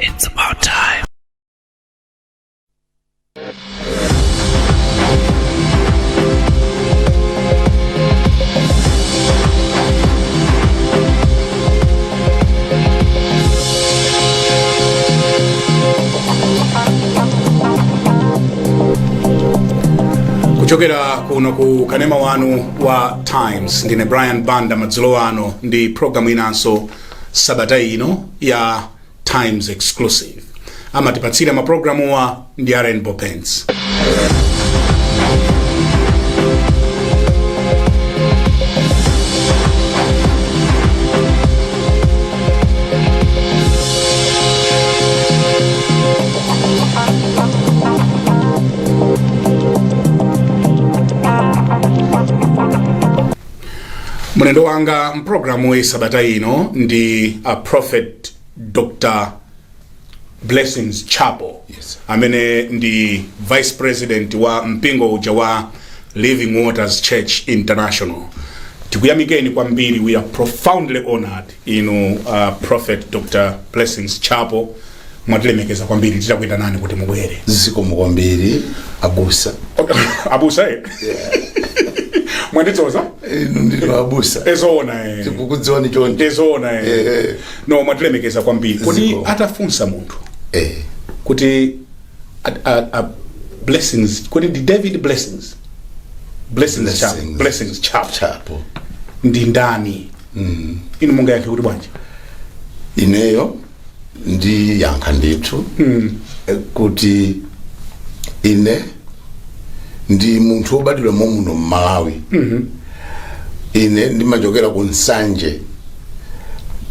It's about time. Kuchokera kuno ku kanema wanu wa Times ndine Brian Banda madzulo ano ndi programu inanso sabata ino ya Times Exclusive. Amatipatsira maprogramu wa ndi Rainbow Pens. Mwenendo wanga mprogramu we sabata ino ndi a Prophet Dr. Blessings Chapo. Yes. Amene ndi Vice President wa mpingo uja wa Living Waters Church International. Tikuyamikeni kwambiri, we are profoundly honored inu Prophet Dr. Blessings Chapo. Mwatilemekeza kwambiri, titakwita nani kuti mubwere. Zikomo kwambiri abusa. Abusa Yeah. Mwanditsoza? Ndilo abusa. Ezona Tikukudziwani chonje. Ezona No, mwatilemekeza kwambiri. Kodi atafunsa munthu. Kuti Blessings, kodi ndi David Blessings. Blessings Chapo. Ndi ndani? Inu munga yake kuti bwanji? Ineyo ndi yankha ndithu. Kuti ine ndi munthu obadwira muno Malawi. Ine ndimachokera ku Nsanje.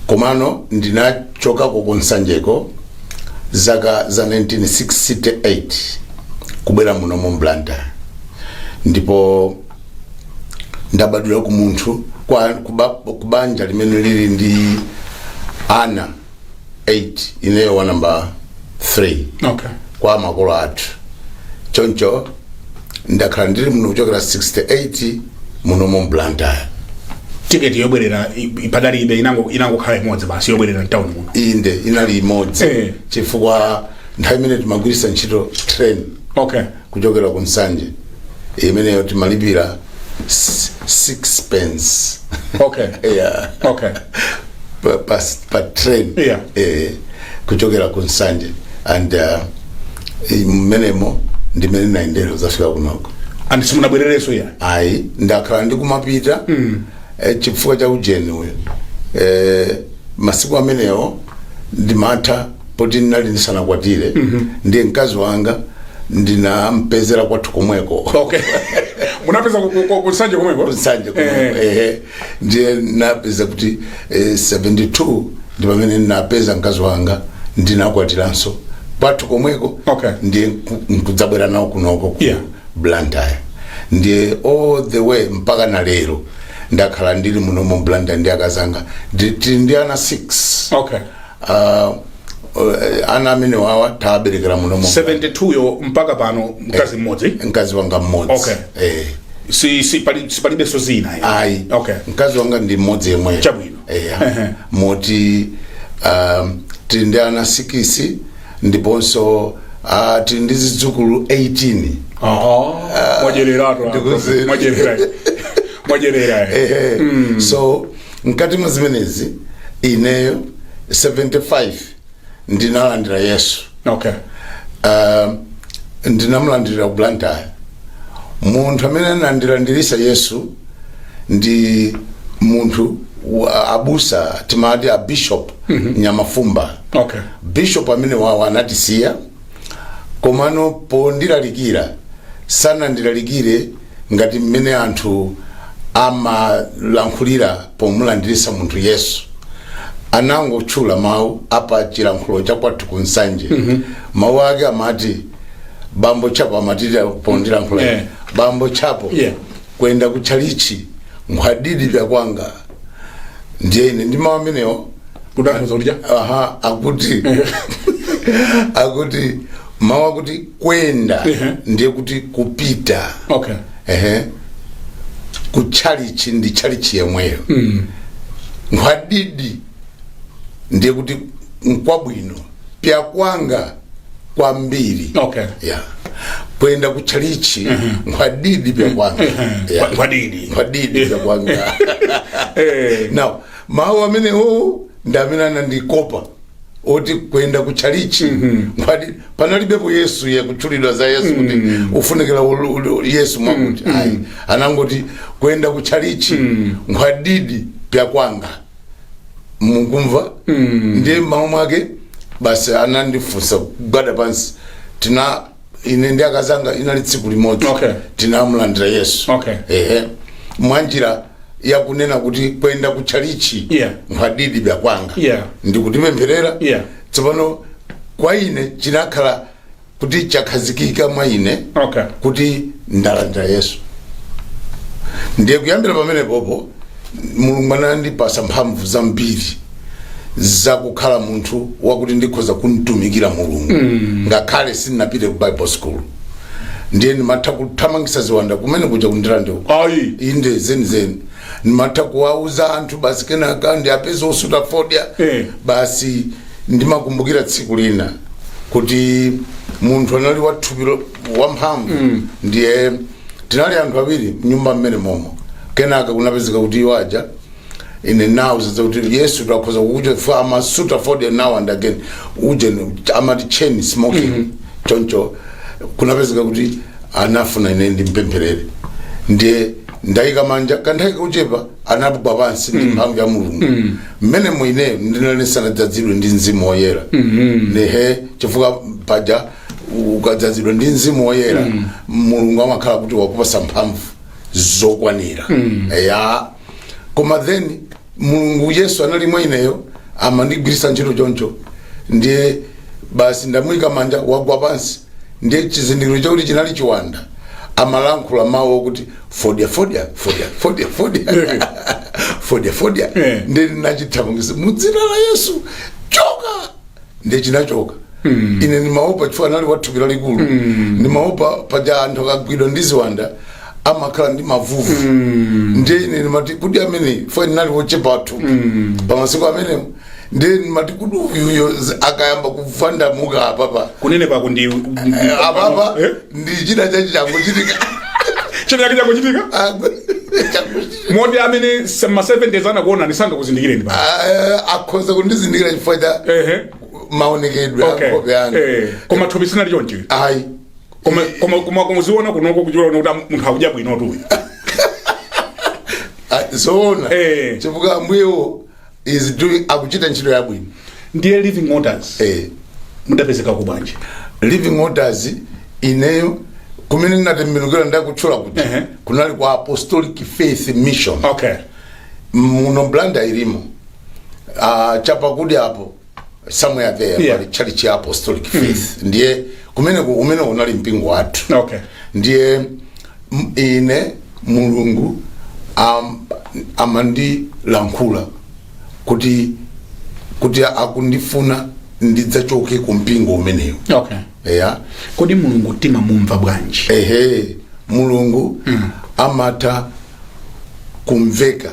Komano ndinachoka ku Nsanjeko zaka za 1968 kubwera muno mu Blantyre. Ndipo ndabadwira ku munthu kubanja limene lili ndi ana 8 ineyo wa number 3. Okay. Kwa makolo athu. Choncho ndakhala ndili muno kuchokera 68 muno mu Blantyre. Tiketi yobwerera ipadalibe inango khala imodzi basi yobwerera town muno. Inde inali imodzi. Chifukwa nthawi imene timagwirisa ntchito train. Okay. Kuchokera ku Nsanje imeneyo timalipira 6 pence. Okay. Yeah. Okay. Per train. Yeah. Kuchokera ku Nsanje and menemo ndimene naendero zafika kunoko. And simunabwerereso ya? Ayi ndakhala ndikumapita chifukwa cha ujeni uyo. Masiku amenewo ndimatha poti ndinali ndisanakwatire. Ndiye mkazi wanga ndinampezera kwathu komweko. Okay. Munapeza ku Nsanje komweko? Nsanje komweko. Ndiye napeza kuti 72 ndi pamene ndinapeza mkazi wanga ndinakwatiranso kwathu komweko. Okay. Ndiye nkudzabwera nawo kunoko ku Blantyre. Ndiye all the way mpaka na lero ndakhala ndili muno mu Blantyre ndi akazanga ndi ana 6. Okay. Ana amene wawa taberekera muno mu 72 yo mpaka pano mkazi mmodzi? Mkazi wanga mmodzi. Okay. Si palibe so zina. Ayi. Okay. Mkazi wanga ndi mmodzi yemwe. Chabwino. Moti tili ndi ana 6 ndiponso tili ndi zidzukulu 18. Mwajerera. So mkati mwa zimenezi ineyo 75 ndinalandira Yesu. Okay. Ndinamulandira ku Blantyre. Munthu amene anandilandirisa Yesu ndi munthu abusa timati a Bishop Nyamafumba. Okay. Bishop amene wawa anatisiya komano pondilalikira sana ndilalikire ngati mmene anthu amalankhulira pomulandirisa munthu Yesu. Anangotchula mawu apa chilankhulo cha kwathu ku Nsanje. Mawu ake amati Bambo Chapo amatira pondilankhula. Bambo Chapo. Kwenda kuchalichi ngwadidi bya kwanga. Ndiye ine ndi mawu amenewo kudanguza ulija? Akuti mawu akuti kwenda ndiye kuti kupita. Okay. Kuchalichi ndi chalichi yemweyo. Ngwadidi ndiye kuti nkwabwino pya kwanga kwambiri. Okay. Yeah. Kwenda kuchalichi mwadidi pya kwanga. Yeah. Mwadidi pya kwanga. Now, mawu amene ndamina nandikopa oti kwenda kuchalichi mwadidi panalibepo Yesu ya kuchulidwa za Yesu kuti ufunikira Yesu mwakuti anangoti kwenda kuchalichi mwadidi pya kwanga. Mukumva ndiye mawu mwake basi anandifunsa kugwada pansi tina ine ndi akazanga inali tsiku limodzi tinamulandira Yesu. Mwanjira ya kunena kuti kwenda kuchalichi mwadidi pya kwanga ndikutipempherera tsopano kwa ine chinakhala kuti chakhazikika mwa ine kuti ndalandira Yesu. Ndiye kuyambira pamene popo Mulungu anandipasa mphamvu zambiri za kukhala munthu wakuti ndikhoza kunitumikira Mulungu ngakhale sinapite ku Bible school. Ndiye ndimatha kuthamangisa ziwanda kumene kuja kundirande inde zenizeni ndimatha kuwauza anthu basi kenaka ndi apeza osuta fodya basi ndimakumbukira tsiku lina kuti munthu anali wathupiro wamphamvu ndiye tinali anthu awiri mnyumba mmene momo kenaka kunapezeka kuti iwaja ine now zaza kuti Yesu takhoza kukuja for amasuta fodya now and again uje amati chain smoking choncho kunapezeka kuti anafuna ine ndimpempherere ndiye ndayika manja kanthaka kuchepa anapugwa pansi ndi mphamvu ya Mulungu mmene mwine ndinalesana dzadzidwe ndi Mzimu Woyera nehe chifukwa paja ukadzadzidwa ndi Mzimu Woyera Mulungu amakhala kuti wakupasa mphamvu zokwanira ya koma then Mulungu Yesu anali mwa ineyo amandigwirisa ntchito choncho ndiye basi ndamuyika manja wagwa pansi ndiye chizindikiro chakuti chinali chiwanda amalankhula mawu kuti fodya ndiye ndinachithamangisa mudzina la Yesu choka ndiye chinachoka. Ine ndimaopa chifukwa anali wathupira likulu ndimaopa paja anthu akagwidwa ndi ziwanda amakhala ndi mavuvu ndiye ine ndimati kuti amene fo ndinali wochepa wathu pamasiku amene ndiye ndimati kuti uyo akayamba kuvanda muka apapa kunene pa kundi apapa ndi china changochitika china changochitika modi amene ma 7 days anakuona nisanga kuzindikire ndi akhoza kundizindikira chifukwa cha maonekedwe akope anga koma thupi sina lichonchi ayi koma kumuziona kunoko kujiona kuti munthu akuja bwino tu zoona chifukwa mbuyewo is doing akuchita ntchito yabwino. Ndiye Living Waters mudapezeka kubanje Living Waters ineyo kumene ndatembenukira ndakutchula kuti kunali kwa Apostolic Faith Mission muno Blanda ilimo chapa kudi hapo somewhere there but church ya Apostolic Faith ndiye kumene unali mpingo watu ndiye ine Mulungu amandi lankhula kuti akundifuna ndidzachoke ku mpingo umeneyo. Kodi Mulungu tima mumva bwanji? Mulungu amata kumveka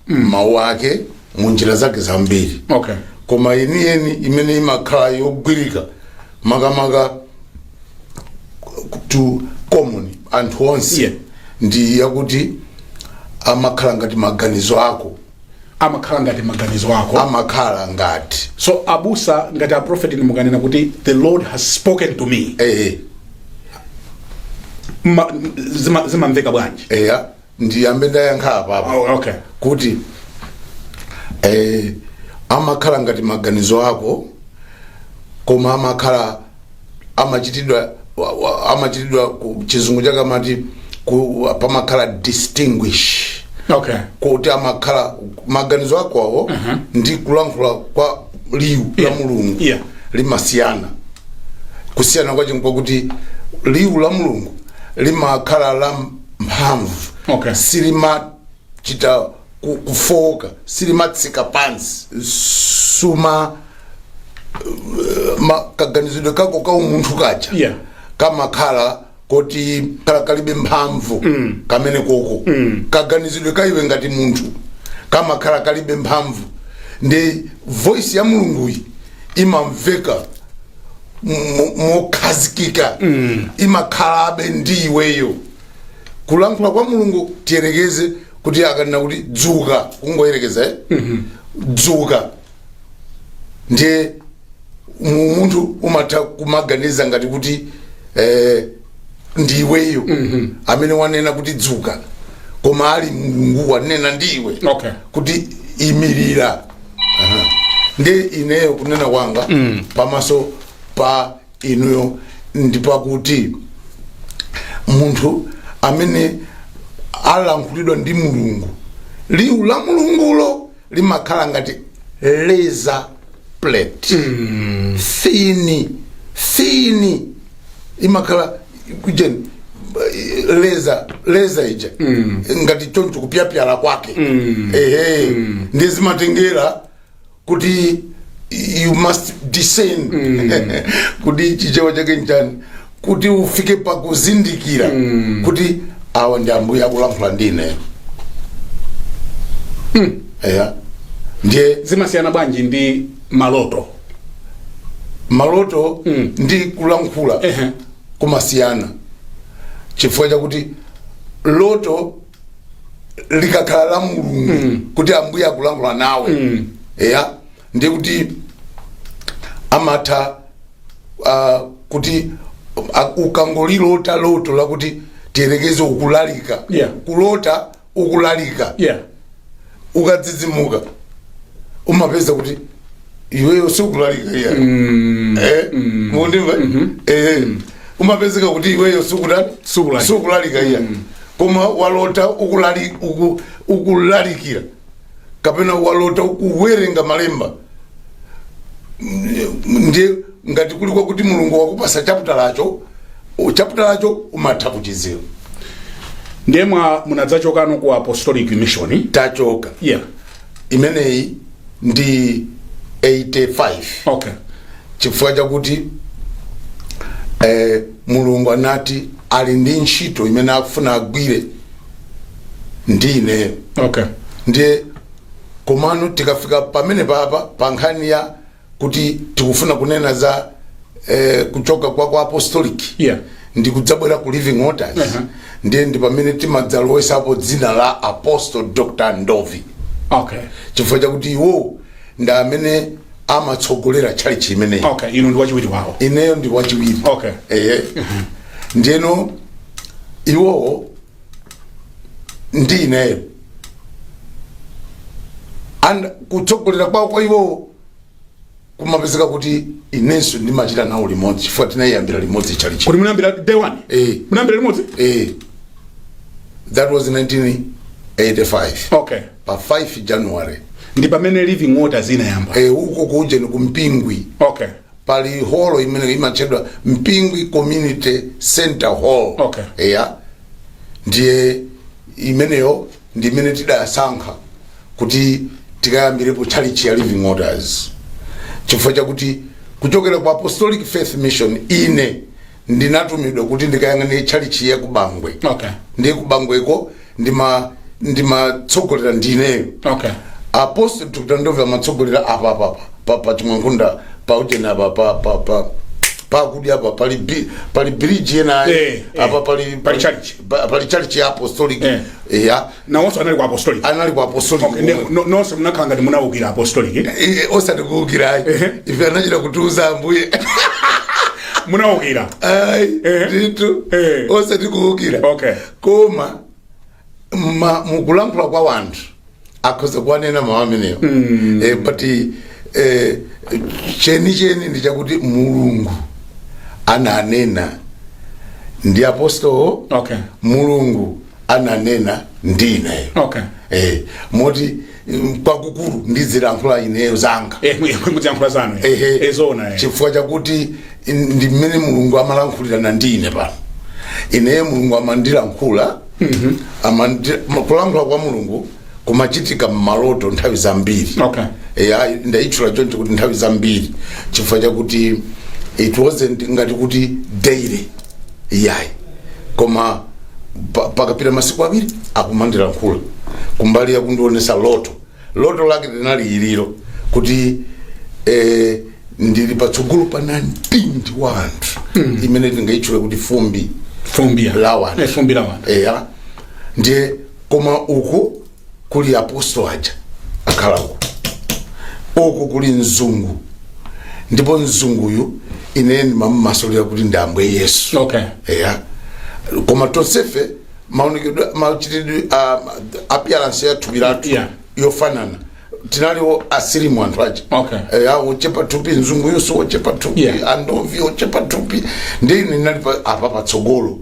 mawu ake munjira zake zambiri. Koma yeni imene imakhala yogwirika makamaka to common anthu onse ndi yakuti amakhala ngati maganizo ako amakhala ngati so abusa ngati a prophet ni mukanena kuti the Lord has spoken to me zimamveka bwanji ndi ambe ndayankha papa kuti amakhala ngati maganizo ako koma amakhala amachitidwa chizungu chakamati pamakhala distinguish kuti amakhala maganizo ako awo ndi kulankhula kwa liwu la Mulungu limasiyana kusiyana kwa chingwa kuti liwu la Mulungu limakhala la mphamvu silima chita kufoka silimatsika pansi suma kaganizidwe kako ka umunthu kacha kamakhala kuti kalibe mphamvu kamene koko kaganizidwe kaiwe ngati munthu kamakhala kalibe mphamvu ndi voice ya Mulungu imamveka mokhazikika imakhalabe ndiweyo. Kulankhula kwa Mulungu tiyerekeze kuti akanena kuti dzuka kungoyerekeza dzuka ndiye munthu umatha kumaganiza ngati kuti ndiweyo amene wanena kuti dzuka, koma ali Mulungu wanena ndiwe kuti imirira. Ndiye ineyo kunena kwanga pamaso pa inuyo ndipakuti munthu amene alankhulidwa ndi Mulungu, liwu la Mulungulo limakhala ngati laser plate fini imakhala kujeni laser ija ngati choncho kupyapyala kwake ndiye zimatengera kuti you must descend kuti chichewa chake njani kuti ufike pa kuzindikira kuti awa ndi Ambuye akulankhula ndine. Ndiye zimasiyana bwanji ndi maloto ndi kulankhula kumasiyana chifukwa chakuti loto likakhala la Mulungu kuti Ambuye akulankhula nawe ndiye kuti amatha kuti ukangolilota loto lakuti tiyerekeze ukulalika kulota ukulalika ukadzidzimuka umapeza kuti iweyo sikulalika mundimva umapezeka kuti iweyo sikulalika koma walota ukulalikira kapena walota ukuwerenga malemba ndiye ngati kuliko kuti Mulungu wakupasa chapter lacho umatha kuchiziwa. Ndiye munadzachoka ku apostolic mission tachoka imeneyi ndi 85 chifukwa chakuti Mulungu anati ali ndi ntchito imene akufuna agwire ndine ndiye komano tikafika pamene pa nkhani ya kuti tikufuna kunena za kuchoka kwa apostolic ndi kudzabwera ku Living Waters ndiye ndi pamene timadzalowesapo dzina la Apostle Dr. Ndovi chifukwa chakuti iwo ndi amene amatsogolera chalichi imeneyi. Ino ndi wachiwiri wawo. Ineyo ndi wachiwiri. Ndiyeno iwo ndi ineyo kutsogolera kwa iwo kumapezeka kuti inenso ndimachita nawo limodzi chifukwa tinayambira limodzi chalichi. Kuti munayambira day one? Munayambira limodzi? That was 1985. Pa 5 January. Ndi pamene Living Waters inayamba. Uko kuje ni kumpingwi. Pali hall imene imachedwa Mpingwi Community Center Hall. Ndiye imeneyo ndi imene tidasankha kuti tikayambire ku chalichi ya Living Waters. Chifukwa chakuti kuchokera kwa Apostolic Faith Mission ine ndinatumidwa kuti ndikayang'ane chalichi ya Kubangwe. Ndiye Kubangweko ndimatsogolera ndineyo. Apostle Dr. amatsogolera apa chimwangunda pa ujena pa kudi apa pali bridge yena apa pali church ya apostolic na wonso anali kwa apostolic nonse munakanga ndi munawukira apostolic osati kuwukira ife anachita kutuza Ambuye munawukira nditu osati kuwukira koma mukulankhula kwa wanthu akhoza kuwanena mawu ameneyo but cheni ndi chakuti Mulungu ananena ndi apostolo Mulungu ananena ndine moti kwakukulu ndizilankhula ineyo zanga muzilankhula zanu ezona chifukwa chakuti ndi mmene Mulungu amalankhulira na ndine pano ineyo Mulungu amandilankhula kulankhula kwa Mulungu kumachitika mmaloto nthawi zambiri ndaichula choncho kuti nthawi zambiri chifukwa chakuti it wasn't ngati kuti daily koma pakapita masiku awiri akumandilankhula kumbali ya kundionesa loto lake linali iliro kuti ndili patsogolo pa 19 wanthu imene tingaitchule kuti fumbi la wanthu fumbi la wanthu eya ndiye koma uku kuli apostolo aja akhalako uku kuli mzungu ndipo mzunguyu ine ndimamasulira kuti ndi Ambuye Yesu eya koma tonsefe maonekedwe machitidwe appearance ya thupi lathu yofanana tinaliwo asilimu anthu aja ochepa thupi mzunguyu so ochepa thupi andovi ochepa thupi ndine ndinali apa patsogolo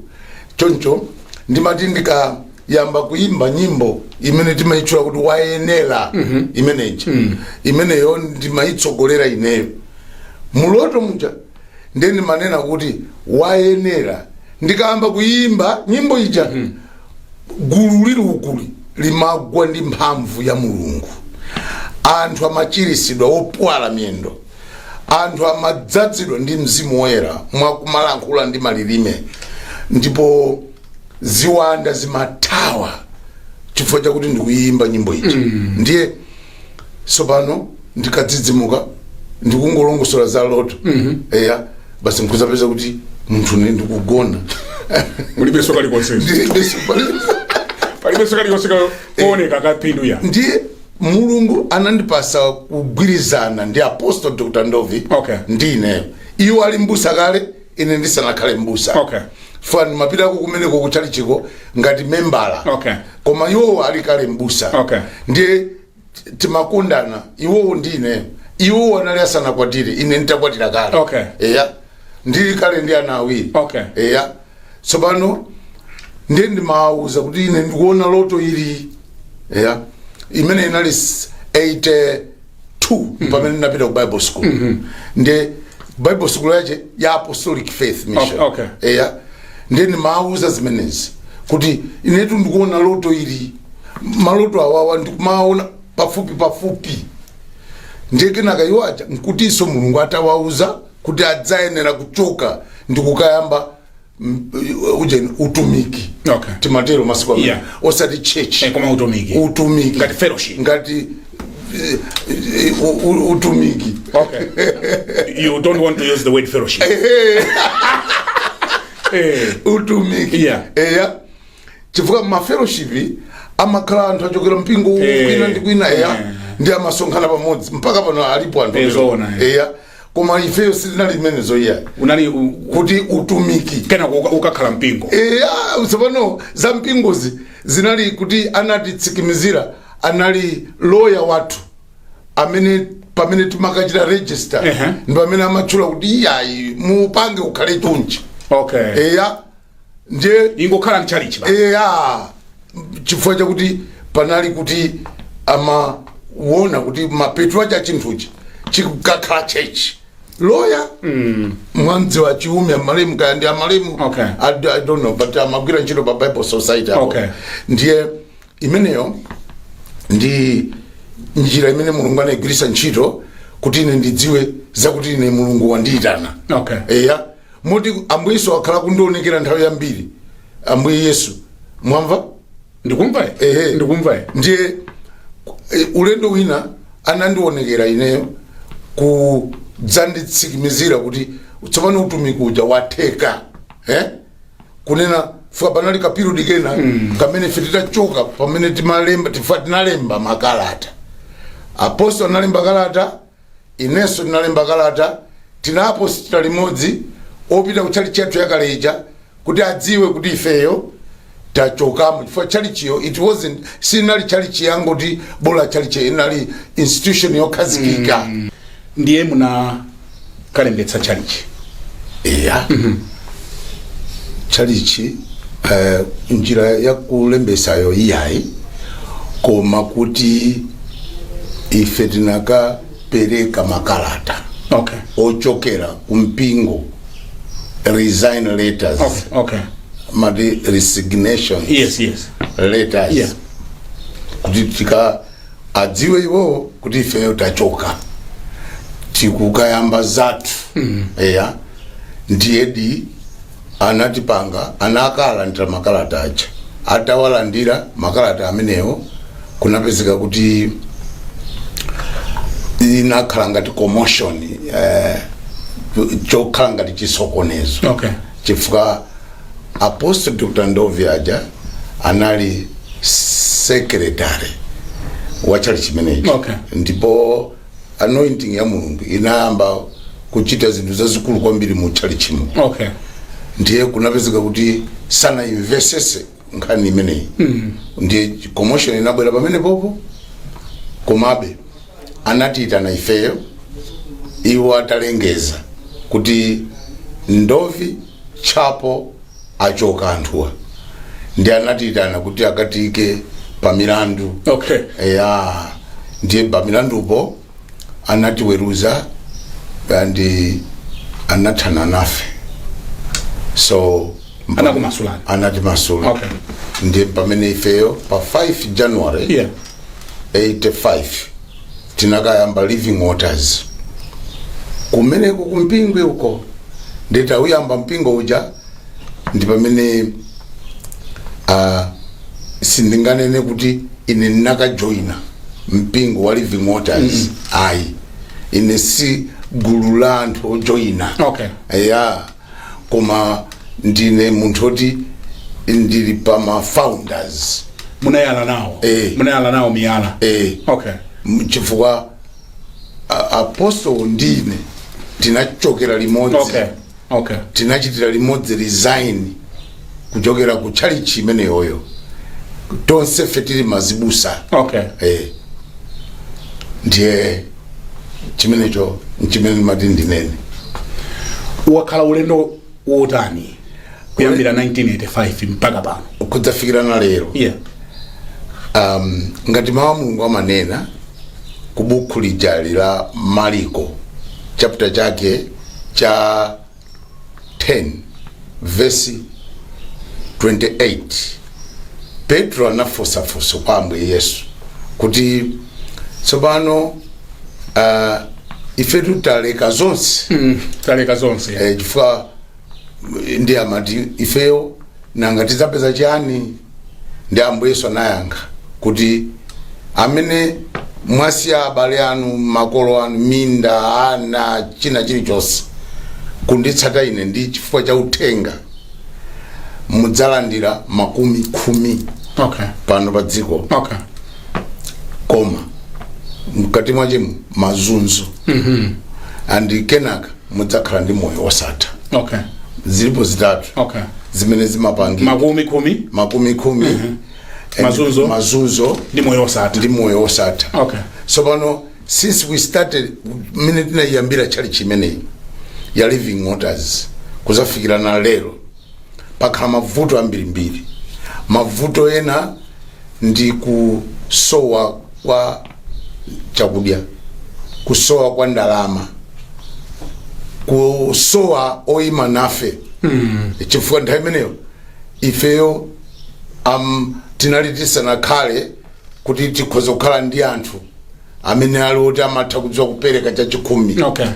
choncho ndimati ndikayamba kuimba nyimbo imene timaitchula kuti wayenera imeneyo ndimayitsogolera ineyo muloto muja ndeni manena kuti wayenera ndikayamba kuimba nyimbo ija gulu lilikuli limagwa ndi mphamvu ya Mulungu, anthu amachiritsidwa opwala miyendo, anthu amadzazidwa ndi Mzimu Woyera mwakumalankhula ndi malilime, ndipo ziwanda zimathawa chifukwa chakuti ndikuyimba nyimbo ija. Ndiye sopano ndikadzidzimuka ndikungolongosola za loto eya basi nkuzapeza kuti munthu ndikugona ulibe soka likonseza palibe soka likonseza kuoneka kapindu ya. Ndiye Mulungu anandipasa kugwirizana ndi Apostle Dr. Ndovi ndine iwo ali mbusa kale ine ndisanakhale mbusa fani mapita kumeneko kuchali chiko ngati membala koma iwo ali kale mbusa ndiye timakondana iwo ndine iwo anali asanakwatire ine nitakwatira kale eya ndili kale ndi ana awiri eya sopano ndiye ndimawuza kuti ine ndikuona loto ili eya imene inali 82 pamene ndinapita ku Bible school ndiye Bible school yache ya Apostolic Faith Mission eya ndiye ndimawuza zimenezi kuti inetu ndikuona loto ili maloto awawa ndikumaona pafupi ndiye kenaka iwo aja nkutiso Mulungu atawauza kuti adzayenera kuchoka ndikukayamba utumiki timatero masiku osati church koma utumiki ngati fellowship ngati utumiki you don't want to use the word fellowship utumiki eya chifukwa ma fellowship amakhala anthu achokera mpingo kwina ndi kwina eya ndi amasonkhana pamodzi mpaka pano alipo anthu eya koma ifeyo sitinali limenezo iya unali kuti utumiki kena ukakhala mpingo eya usapano za mpingozi zinali kuti anatitsikimizira anali lawyer wathu amene pamene timakachita register ndi pamene amatchula kuti iyayi mupange ukhale chunchi eya ndiye ingokhala mchalichi eya chifukwa chakuti panali kuti amaona kuti mapetu acha chinthuchi chikakhala church lawyer mwanzi wa chiume amalemu kaya ndi amalemu I don't know but amagwira ntchito pa Bible Society ndiye imeneyo ndi njira imene Mulungu anayigwiritsa ntchito kuti ine ndidziwe zakuti ine Mulungu wandiyitana eya moti Ambuye Yesu akhala kundionekera nthawi yambiri Ambuye Yesu mwamva ndikumva ndiye ulendo wina anandionekera ineyo kudzanditsikimizira kuti tsopano utumiki uja watheka kunena fuka panali kapiriodi kena kamene titachoka pamene tinalemba makalata Apostle analemba kalata inenso ndinalemba kalata tinapo sita limodzi opita kuchali chathu yakaleja kuti adziwe kuti ifeyo tachokamo chifukwa chalichiyo it wasn't sinali chalichi yango kuti bola chalichi inali institution yokhazikika ndiye muna kalembetsa chalichi chalichi njira ya kulembesayo iyayi koma kuti ife tinakapereka makalata ochokera kumpingo resign letters madi resignation letters kuti tika adziwe iwo kuti ifeyo tachoka tikukayamba zathu eya ndiyedi anatipanga anakalandira makalata aja atawalandira makalata amenewo kunapezeka kuti inakhala ngati commotion chokhala ngati chisokonezo. Okay. Chifukwa Apostle Dr. Ndovi aja anali secretary wa chali chimenechi. Okay. Ndipo anointing ya Mulungu inayamba kuchita zinthu zazikulu kwambiri mu chali chimwe. Okay. Ndiye kunapezeka kuti sana investese nkhani imeneyi. Ndiye commotion inabwera pamene popo, komabe anatiitana ifeyo, iwo atalengeza kuti Ndovi chapo achoka anthuwa. Ndiye anatiitana kuti akatike pamilandu. Okay. Ndiye pamilandupo anatiweruza ndi anathana nafe. So anakumasulani. Anatimasula. Okay. Ndiye pamene ifeyo pa 5 January 85 tinakayamba Living Waters. Kumeneko kumpingwe uko ndeta uyamba mpingo uja ndi pamene sindinganene kuti ine nakajoina mpingo wa Living Waters. Ine si gulu la anthu ojoina. Okay. Koma ndine munthu oti ndili pa ma founders. Munayala nawo. Munayala nawo miyala. Okay. Chifukwa Apostle ndine tinachokera limodzi. Okay. Okay. Tinachitira limodzi resign kuchokera ku church imene yoyo. Tonse fetili mazibusa. Okay. Ndiye chimenecho nchimene mati ndinene. Wakhala ulendo wotani kuyambira 1985 mpaka pano kudzafikira na lero. Ngati mawu Mulungu amanena ku buku lijali la Marko chapter chake cha 10 verse 28, Petro anafunsa kwa Ambuye Yesu kuti tsopano ife tutaleka zonse. Taleka zonse. Chifukwa ndi amati ifeyo nanga tizapeza chani? Ndi Ambuye Yesu anayankha kuti amene mwasiya abale anu, makolo anu, minda, ana, china chilichonse kunditsata ine ndi chifukwa cha uthenga, mudzalandira 10. Okay. Pano pa dziko. Okay. Koma mkati mwachimo mazunzo. And kenaka mudzakhala ndi moyo wosatha. Okay. Zilipo zitatu. Okay. Zimene zimapangi 10. Mazunzo ndi moyo wosatha. Okay. So pano since we started minute na yambira chali chimene ya Living Waters kuzafikira na lero pakhala mavuto ambirimbiri. Mavuto ena ndi kusowa kwa chakudya, kusowa kwa ndalama, kusowa oyima nafe. Chifukwa nthawi imeneyo ifeyo tinali tisanakhale kuti tikhoza kukhala ndi anthu amene ali oti amatha kudziwa kupereka cha 10. Okay.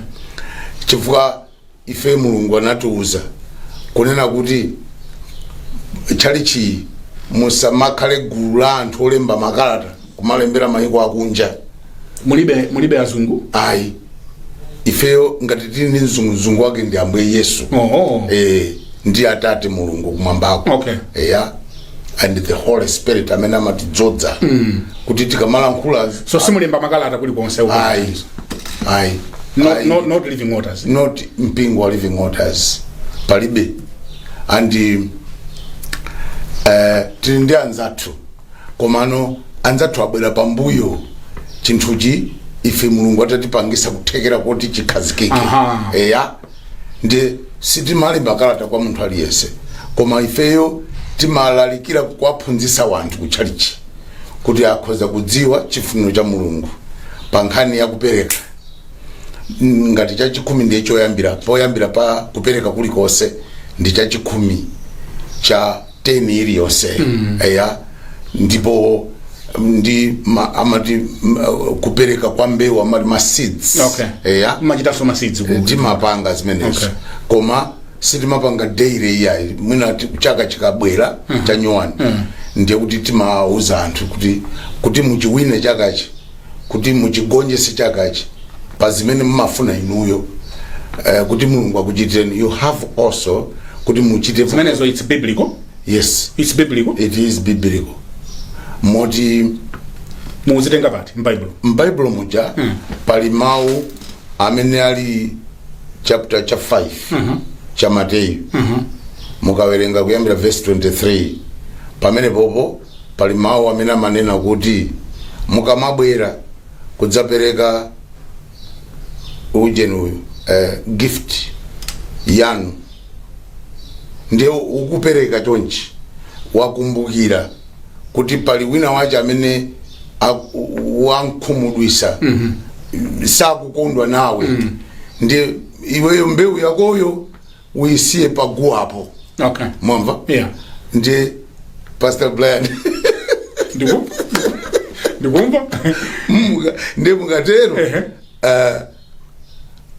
Chifukwa ife Mulungu anatiuza kunena kuti chalichi musamakhale gulu la anthu olemba makalata kumalembera mayiko akunja. Mulibe azungu? Ifeyo ngati tili ndi mzunguzungu wake ndi Ambuye Yesu. Ndi Atate Mulungu kumwambako. Okay. And the Holy Spirit amene amatidzoza kuti tikamalankhula. So simulemba makalata kuli konse uko? Not Living Waters. Not mpingo wa Living Waters. Palibe. And tili ndi anzathu. Komano anzathu abwera pambuyo chinthuchi ife Mulungu atatipangisa kuthekera kuti chikhazikike. Ndi sitimalemba makalata kwa munthu aliyense, koma ifeyo timalalikira kuwaphunzitsa wanthu kutchalichi kuti akhoza kudziwa chifuniro cha Mulungu pa nkhani ya kupereka. Ngati cha 10 ndiye choyambira, poyambira pa kupereka kulikonse ndi cha 10 cha 10 iliyonse. Ndipo ndi amati kupereka kwa mbewu amati ma seeds. Okay. Machita so ma seeds timapanga zimenezo. Okay. Koma sitimapanga daily yayi mwina chaka chikabwera cha nyuwani. Ndiye kuti timauza anthu kuti muchiwine chakachi, kuti muchigonjese chakachi pazimene mmafuna inuyo kuti Mulungu akuchitireni. You have also kuti muchite zimenezo. It's biblical. Yes, it's biblical. It is biblical. Moti muzitenga pati m'Bible muja pali mawu amene ali chapter cha 5 cha Mateyu. Mukawerenga kuyambira verse 23 pamene popo pali mawu amene amanena kuti mukamabwera kudzapereka ujeni uyu gift yanu ndiye ukupereka chonchi wakumbukira kuti pali wina wache amene wankhumudwisa sakukondwa nawe ndiye iweyo mbewu yakoyo uisiye paguwapo. Okay. Mwamva? Yeah. Ndiye Pastor Brian ndikumva ndiye mukatero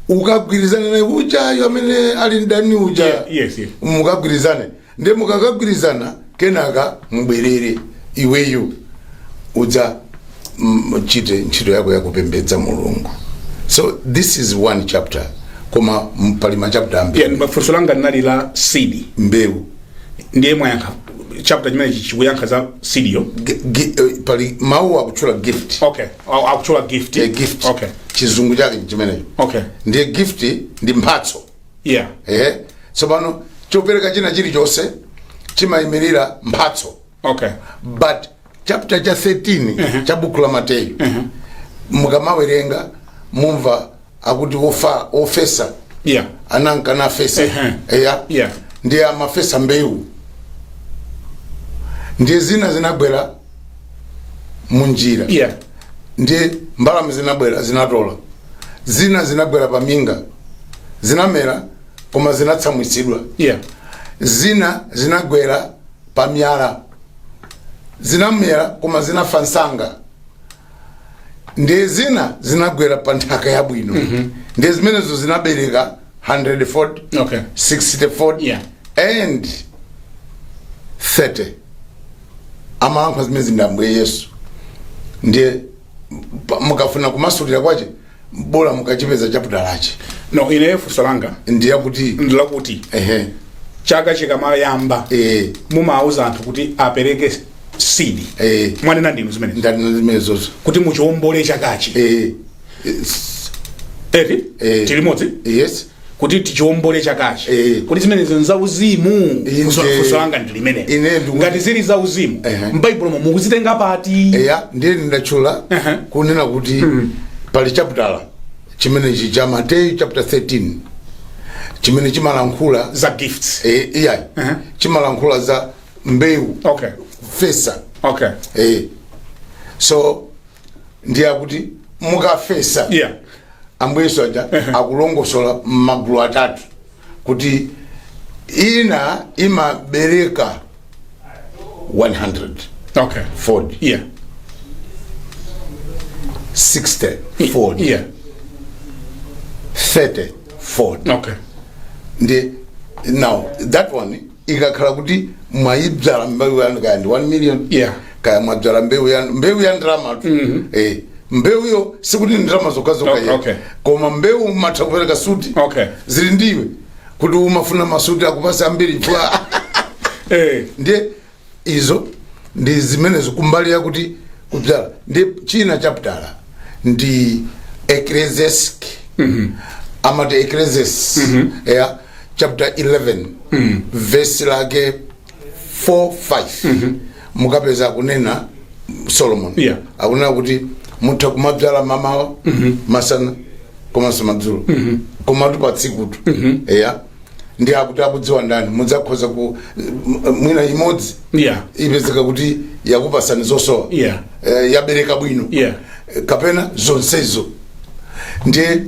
ukagwirizana naye uchayo amene ali ndani ucha. Yes. Mukagwirizane ndiye mukakagwirizana kenaka mbwerere iweyo udza chite ntchito yako yakupembedza Mulungu. So this is one chapter koma pali ma chapter ambiri. Yeah, funso langa linali la seed, mbewu. Ndiye mwayankha chapter chimene chikuyankha za seed yo. Pali mawu akutchula gift. Okay. Akutchula gift. Yeah, gift. Okay. Chizungu chake chimenecho. Okay. Ndiye gift ndi mphatso. Yeah. So pano chopereka china chilichonse chimayimirira mphatso. Okay. But chapter cha 13 cha buku la Mateyu mukamawerenga mumva akuti ofesa. Yeah. Ananka na fesa. Yeah. Ndiye amafesa mbewu. Ndiye zina zinabwera munjira. Yeah. Ndiye mbalame zinabwera zinatola. Zina zinabwera paminga. Zinamera koma zinatsamwisidwa. Yeah. Zina zinagwera pamyala. Zinamera koma zinafansanga. Ndiye zina zinagwera pa nthaka yabwino. Ndiye zimenezo zinabereka 100-fold. Okay. 60-fold. Yeah. And 30. Amalankhula zimene zindambuye Yesu. Ndiye mukafuna kumasulira kwache bora mukachipeza chaputalachi. No, ine funso langa ndiye kuti ndilakuti chaka chikamayamba mumauza anthu kuti apereke seed. Mwanena ndinu zimene. Ndani zimenezo kuti muchiombole chakachi. Tilimodzi? Yes. Kuti tichiombole chakachi. Kuti zimene nzauzimu. Funso langa ndilimene. Ngati zili zauzimu m'Bible mukuzitenga pati. Ndiye ndachula kunena kuti pali chapter chimene cha Mateyu chapter 13 chimene chimalankhula za gifts. Chimalankhula za mbewu. Okay. Fesa. Okay. So ndiye akuti mukafesa. Yeah. Ambuye Yesu aja akulongosola magulu atatu kuti ina imabereka 100. Okay. Fold. Yeah. 60 fold. Yeah. 30 fold. Okay. Now that one ikakhala kuti mwaidzala mbewu yanu kandi 1 million. Yeah. Kaya mwadzala mbewu ya ndrama. Mbewu yo sikuti ndrama zokazoka. Okay. Koma mbewu matha kupereka suti. Okay. Zili ndiwe kuti umafuna masuti akupasa ambiri fwa. Ndiye izo ndi zimene zikumbali yakuti kudzala. Ndiye china chapter ndi Ecclesiastes. Amate Ecclesiastes. Chapter 11 verse like 4-5 mukapeza kunena Solomon. Yeah. Akunena kuti mutha kumadzala mamawa masana komanso madzulo komatu pa tsikutu. Ndiye akuti akudziwa ndani mudzakhoza ku mwina imodzi. Yeah. Ipezeka kuti yakupasani zosowa. Yeah. Yabereka bwino. Yeah. Kapena zonsezo. Ndiye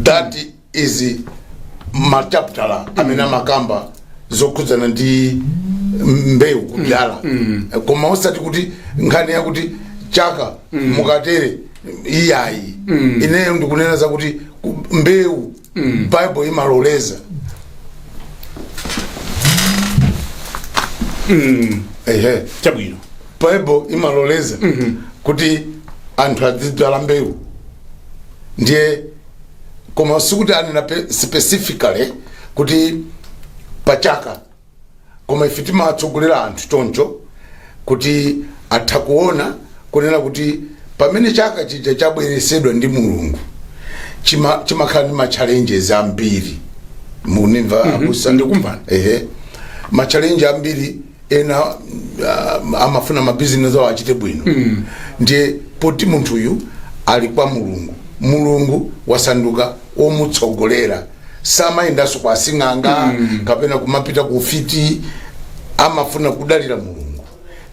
that is ma chapter amena makamba zokhudzana ndi mbewu kubyala. Koma osati kuti nkhani yakuti chaka mukatere iyayi. Ineyo ndikunena za kuti mbewu Bible imaloleza. Chabwino. Bible imaloleza kuti anthu adzidzala mbewu. ndiye koma sikuti anena specifically kuti pachaka koma ife timatsogolera anthu choncho kuti athakuona kunena kuti pamene chaka chija chabweresedwa ndi Mulungu chimakhala ndi ma challenges ambiri munimva abusa ndikumva ma challenge ambiri ena amafuna ma business awo achite bwino ndiye poti munthu uyu ali kwa Mulungu wasanduka omutsogolera samayendanso kwa sing'anga kapena kumapita ku fiti amafuna kudalira Mulungu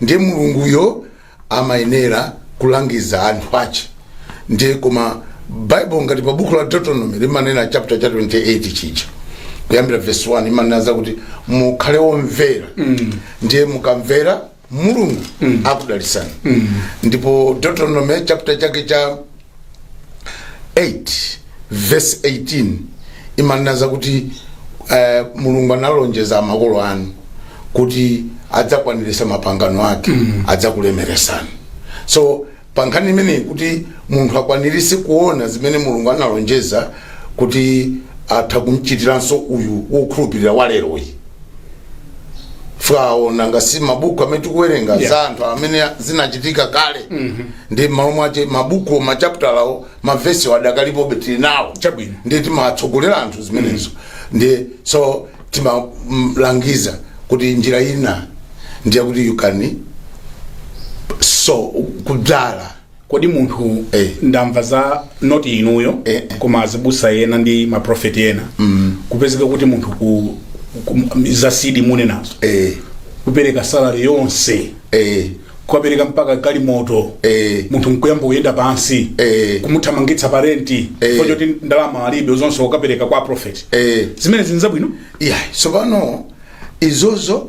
ndiye Mulunguyo amayenera kulangiza anthu ache ndiye koma Bible ngati pa buku la Deuteronomy limanena chapter 28 chicha kuyambira verse 1 imanena kuti mukhale omvera ndiye mukamvera Mulungu akudalisani ndipo Deuteronomy chapter chake cha 8 verse 18 imanena kuti Mulungu analonjeza makolo anu kuti adzakwaniritsa mapangano ake adzakulemeretsani so pankhani imene kuti munthu akwaniritse kuona zimene Mulungu analonjeza kuti athakumchitiranso uyu wokhulupirira waleroyi faona ngasi mabuku amene tikuwerenga za anthu amene zinachitika kale ndi malo mwache mabuku ma chapter lawo ma verse wadakalipo betili nawo ndi timatsogolera anthu zimenezo ndi so timalangiza kuti njira ina ndiye kuti you can so kudzala kodi munthu ndamva za not inuyo koma azibusa yena ndi ma prophet yena kupezeka kuti munthu za sidi mune nazo kupereka salary yonse kupereka mpaka galimoto munthu nkuyamba kuyenda pansi kumuthamangitsa parenti fojo ti ndalama alibe zonse ukapereka kwa prophet zimene zinza bwino so pano izozo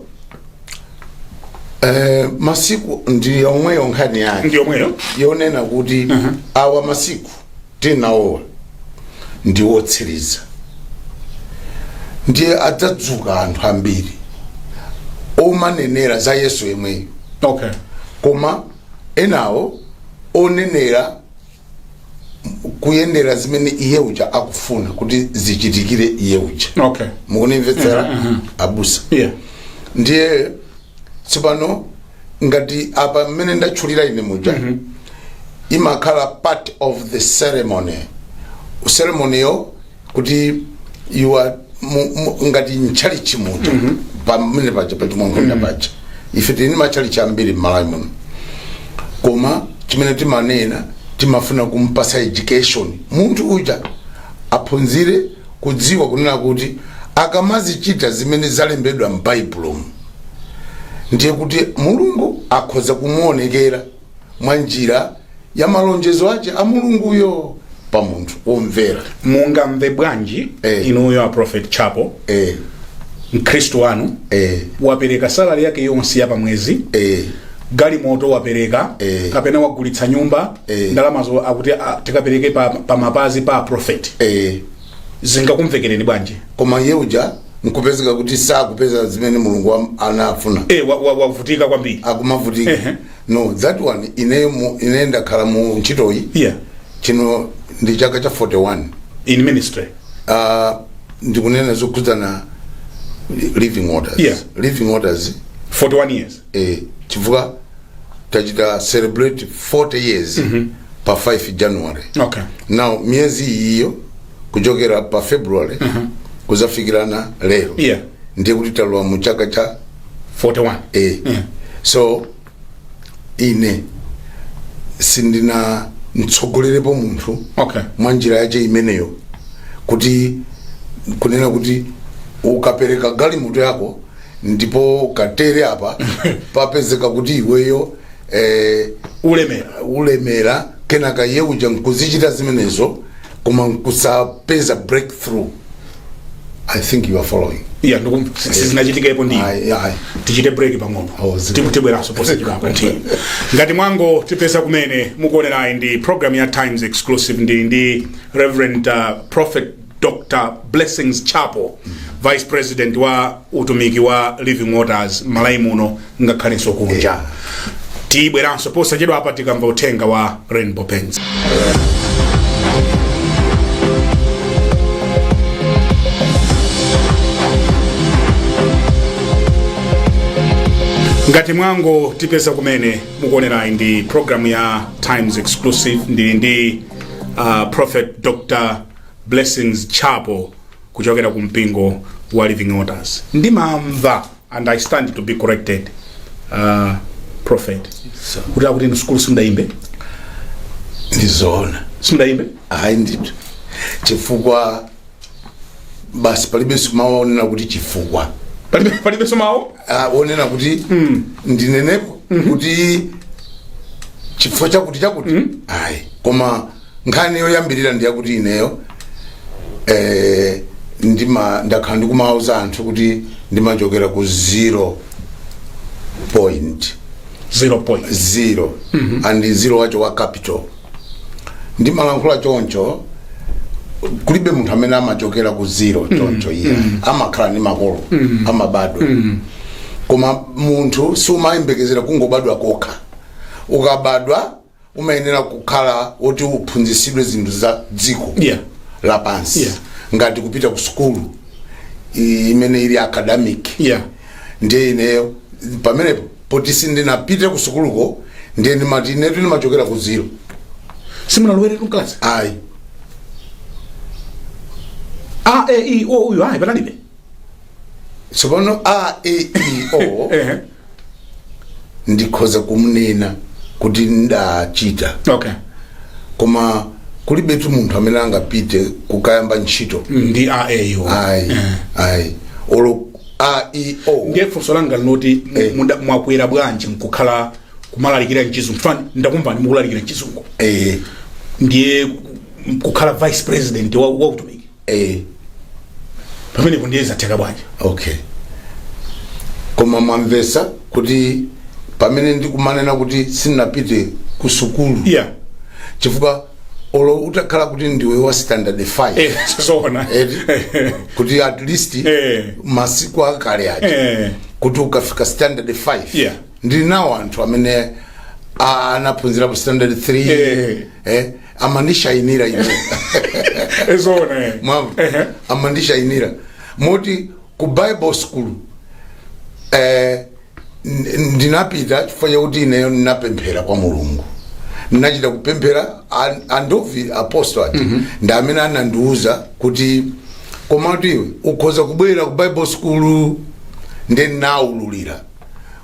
masiku ndi omweyo nkhani yake ndi omweyo yonena kuti awa masiku tinawo ndi wotsiriza ndiye adzadzuka anthu ambiri omanenera za Yesu yemweyo koma enawo onenera kuyendera zimene iye uja akufuna kuti zichitikire iye uja mukunimvetsera abusa ndiye tsopano ngati apa mmene ndatchulira ine muja imakhala part of the ceremony yo kuti you are ngati nchali chimuja pamene paja pachimwanga paja ife tini machali chambiri m'Malawi muno koma chimene timanena timafuna kumpasa education munthu uja aphunzire kudziwa kunena kuti akamazichita zimene zalembedwa m'Baibulo ndiye kuti Mulungu akhoza kumuonekera mwa njira ya malonjezo ache a Mulunguyo pa munthu omvera mungamve bwanji inuyo a prophet Chapo Mkristo wanu wapereka salary yake yonse ya pamwezi galimoto wapereka kapena wagulitsa nyumba ndalamazo akuti tikapereke pa mapazi pa prophet zingakumvekereni bwanji koma yeuja nkupezeka kuti sakupeza zimene Mulungu anafuna wavutika kwambiri akumavutika no that one ine ndakhala mu ntchitoyi chino ndi chaka cha 41 in ministry ndikunena zokhudzana living waters living waters 41 years chifukwa tachita celebrate 40 years pa 5 January now miezi iyo kuchokera pa February kuzafikirana lero ndiye kuti talowa mu chaka cha 41 so ine sindina mtsogolerepo munthu mwa njira yache imeneyo kuti kunena kuti ukapereka galimoto yako ndipo ukatere apa papezeka kuti iweyo ulemera kenaka iye uja nkuzichita zimenezo koma nkusapeza breakthrough. I think you are following. Sizinachitika ipo ndi tichite break pang'ono tibweraso posa chikako ngati mwango tipesa kumene mukuonera ndi program ya Times Exclusive ndi Reverend Prophet Dr. Blessings Chapo, Vice President wa utumiki wa Living Waters Malawi muno ngakhalenso kunja. Tibweranso posa chedwa apa tikamva uthenga wa Rainbow Pens. ngati mwango tipeza kumene mukuonera ndi program ya Times Exclusive ndi Prophet Dr. Blessings Chapo kuchokera ku mpingo wa Living Waters. Ndimamva, and I stand to be corrected, Prophet, kuti ni school sundaimbe ndizona sundaimbe hayi ndithu chifukwa basi palibe sumaona kuti chifukwa palibe somawo onena kuti ndinenepo kuti chifukwa chakuti hayi koma nkhani yoyambirira ndiya kuti ineyo ndakhala ndikumauza anthu kuti ndimachokera ku 0.0 and 0 wacho wa capital ndimalankhula choncho kulibe munthu amene amachokera ku 0 choncho iya amakhala ndi makolo amabadwa koma munthu sumayembekezera kungobadwa kokha ukabadwa umayenera kukhala woti uphunzisidwe zinthu za dziko lapansi ngati kupita ku sukulu imene ili academic ndiye ineyo pamenepo poti sindinapite ku sukuluko ndiye ndimati inetu ndimachokera ku 0 simunalowere ku class ayi A E I O uyo ayi panalibe sopono A E I O ndikhoza kumnena kuti ndachita koma kulibe tu munthu amene angapite kukayamba ntchito ndi A E I O ayi olo A E O ndiye funso langa linoti mwakwera bwanji mkukhala kumalalikira mchizungu fani ndakumva ndi mukulalikira mchizungu ndiye kukhala vice president wa utumiki pamene kundiyeza theka bwanji koma mwamvesa kuti pamene ndikumanena kuti sinapite ku sukulu chifukwa olo utakhala kuti ndiwe wa standard 5 sona kuti at least masiku akale aja kuti ukafika standard 5 ndili nawo anthu amene anaphunzira pa standard 3 amandishayinira ine sona amandishayinira moti ku Bible school ndinapita chifukwa kuti ineyo ndinapemphera kwa Mulungu ndinachita kupemphera andovi apostle ati ndi amene anandiuza kuti komatu iwe ukhoza kubwera ku Bible school ndi naululira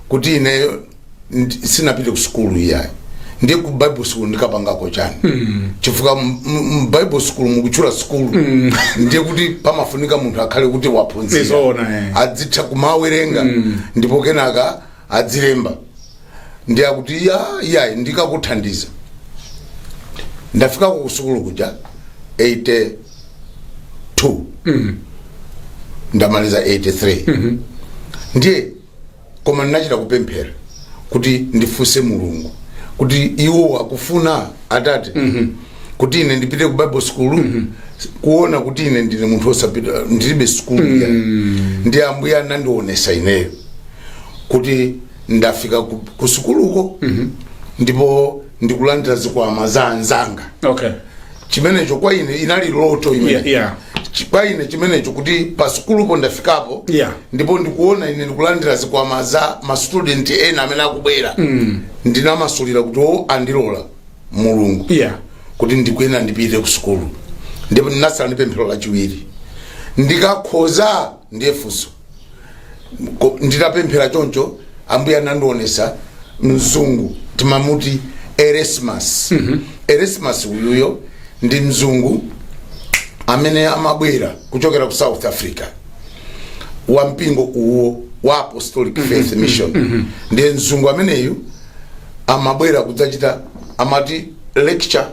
kuti ineyo sinapite ku school iyayi ndi ku Bible school ndikapangako chani chifukwa Bible school mukuchula school ndiye kuti pamafunika munthu akhale kuti waphunzira adzitha kumawerenga ndipo kenaka adzilemba ndiye kuti iyayi ndikakuthandiza ndafika ku school kuja 82 ndamaliza 83 ndiye koma ndinachita kupemphera kuti ndifunse Mulungu kuti iwo akufuna Atate kuti ine ndipite ku Bible school kuona kuti ine ndine munthu osapita ndilibe school ndiye Ambuye anandionesa ineyo kuti ndafika ku sukuluko ndipo ndikulandira zikwama za anzanga chimenecho kwa ine inali loto imene kwa ine chimenecho kuti pa sukuluko ndafikapo ndipo ndikuona ine ndikulandira zikwama za ma student ena amene akubwera ndinamasulira kuti andilola Mulungu kuti ndikuyenera ndipite ku sukulu ndipo ndinasala ndi pemphero lachiwiri ndikakhoza ndiye funso nditapemphera choncho Ambuye anandionesa mzungu timamuti Erasmus Erasmus uyuyo ndi mzungu amene amabwera kuchokera ku South Africa wa mpingo uwo wa Apostolic Faith Mission ndiye mzungu ameneyu amabwera kudzachita amati lecture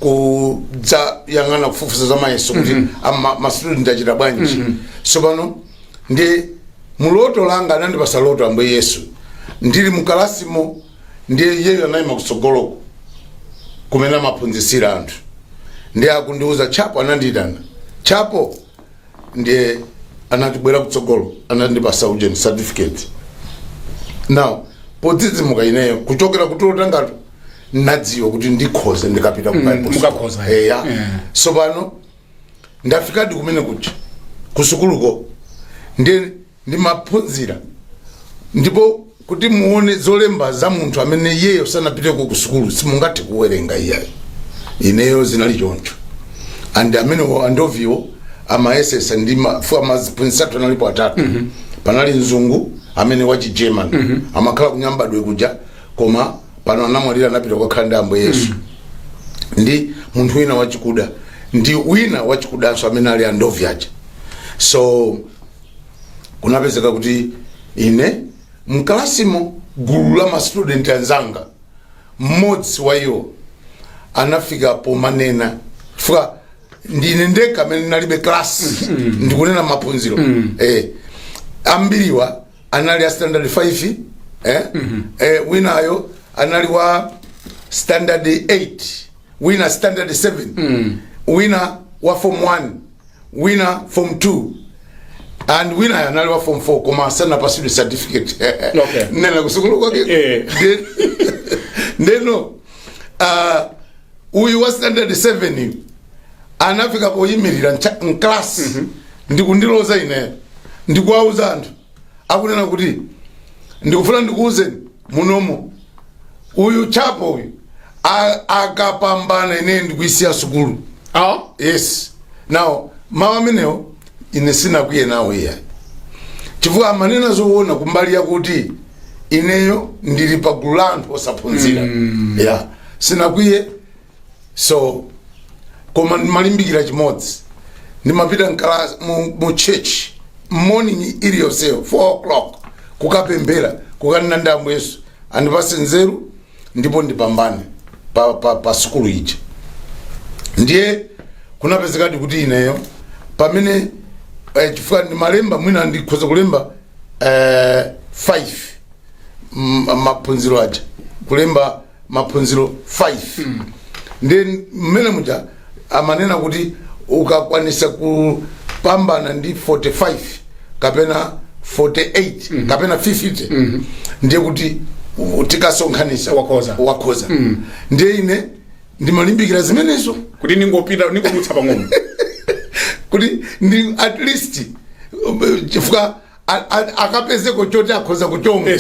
kudza yang'ana kufufuza za mayeso kuti ma student achita bwanji sopano ndiye muloto langa anandipasa loto Ambuye Yesu ndili mukalasimo ndiye yeye anayima kutsogoloko kumene amaphunzitsira anthu ndiye akundiuza Chapo anandidana Chapo ndiye anatibwera kutsogolo anandipasa ujeni certificate now podzidzimuka ineyo kuchokera kutola ngati nadziwa kuti ndikhoze ndikapita ku Bible mukakhoza so pano ndafika kumene kucha kusukuluko ndi maphunzira ndipo kuti muone zolemba za munthu amene yeyo sanapite ku sukulu simungathe kuwerenga iyayi ineyo zinali choncho and amene andoviwo amaesesa ndi maziphunzitsi analipo atatu panali mzungu amene wachi German amakhala kunyambadwe kuja koma pano anamwalira anapita kwa Ambuye Yesu ndi munthu wina wachikuda ndi wina wachikudanso amene ali andovyaja so kunapezeka kuti ine mkalasimo gulu la student anzanga mmodzi wa iwo anafika pomanena fuka ndine ndeka amene nalibe class ndikunena maphunziro ambiriwa anali a standard 5 winayo anali wa standard 8 wina standard 7 wina wa form 1 wina form 2 and wina anali wa form 4 koma sana pasidwe certificate okay nena kusukulu kwake ndeno uyu wa standard 7 anafika poyimirira class ndikundiloza ine ndikuauza anthu akunena kuti ndikufuna ndikuuze munomo uyu chapo uyu akapambana ine ndikuisiya sukulu yes now mawa amenewo ine sinakwiye nawo iya chifukwa amanena zoona kumbali yakuti ineyo ndili pa gulu la anthu osaphunzira yeah sinakwiye so koma ndimalimbikira chimodzi ndimapita mkalasi mu church morning iliyonse 4:00 kukapembera kukanena ndi Ambuye Yesu andipase nzeru ndipo ndipambane pa sukulu iji ndiye kunapezekadi kuti ineyo pamene chifukwa ndimalemba mwina ndikhoza kulemba 5 maphunziro aja kulemba maphunziro 5 ndiye mmene muja amanena kuti ukakwanisa kupambana ndi 45 kapena 48 kapena 50 ndiye kuti tikasonkhanisa wakhoza ndiye ine ndimalimbikira zimenezo kuti ningopita pang'ono kuti ndi at least chifukwa akapezeko choti akhoza kuchonga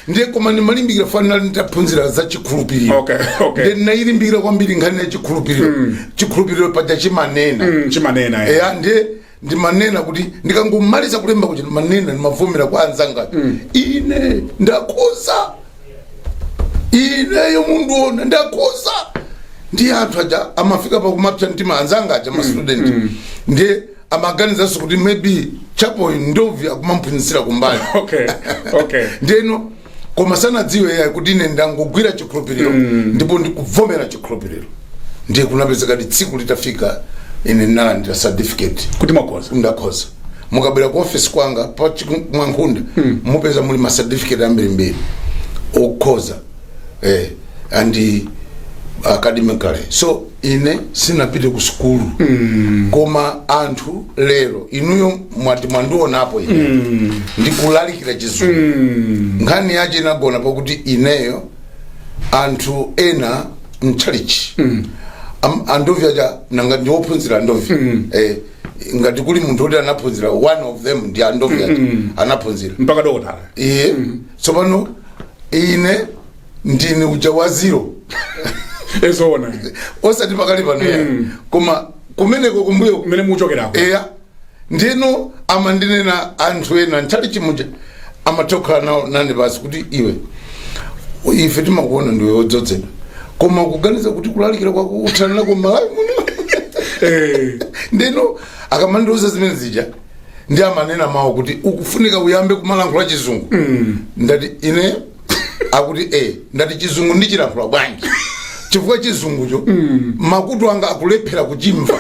ndiye koma ndimalimbikira fanira nditaphunzira za chikhulupiriro ndiye ndinayilimbikira kwambiri nkhani ya chikhulupiriro paja chimanena ndiye ndimanena kuti ndikangomaliza kulemba kuti manena ndimavomera kwa anzanga ine ndakhoza ineyo munduona ndakhoza ndiye anthu aja amafika pakumapsa mtima anzanga aja ma student ndiye amaganizaso kuti maybe chapo ndovi akumamphunzitsira kumbali ndiyeno koma sanadziwe kuti ine ndangogwira chikhulupiriro ndipo ndikuvomera chikhulupiriro ndiye kunapezeka tsiku litafika ine nalandira certificate kuti makhoza ndakhoza mukabwera ku office kwanga pa Mwankhunda mupeza muli ma certificate ambiri okhoza and academically so ine sinapite ku sukulu koma anthu lero inuyo mwati mwandionapo ine ndikulalikira chizungu nkhani yache inagona pakuti ineyo anthu ena mchalichi andovya ja nanga ndiophunzira andovya ngati kuli munthu oti anaphunzira one of them ndi andovya anaphunzira mpaka dokotala tsopano ine ndine uja wa zero ezona osati pakali pano koma kumeneko kumbuyo kumene muchokerako ndino amandinena anthu ena ntchali chimuja amatokhala nawo nane basi kuti ife timakuona ndiwe wodzozedwa koma kuganiza kuti kulalikira kwako uthanana kwa Malawi muno ndino akamandiuza zimene zija ndi amanena mawu kuti ukufunika uyambe kumalankhula chizungu ndati ine akuti ndati chizungu ndichilankhula bwanji chifukwa chizungucho makutu anga akulephera kuchimva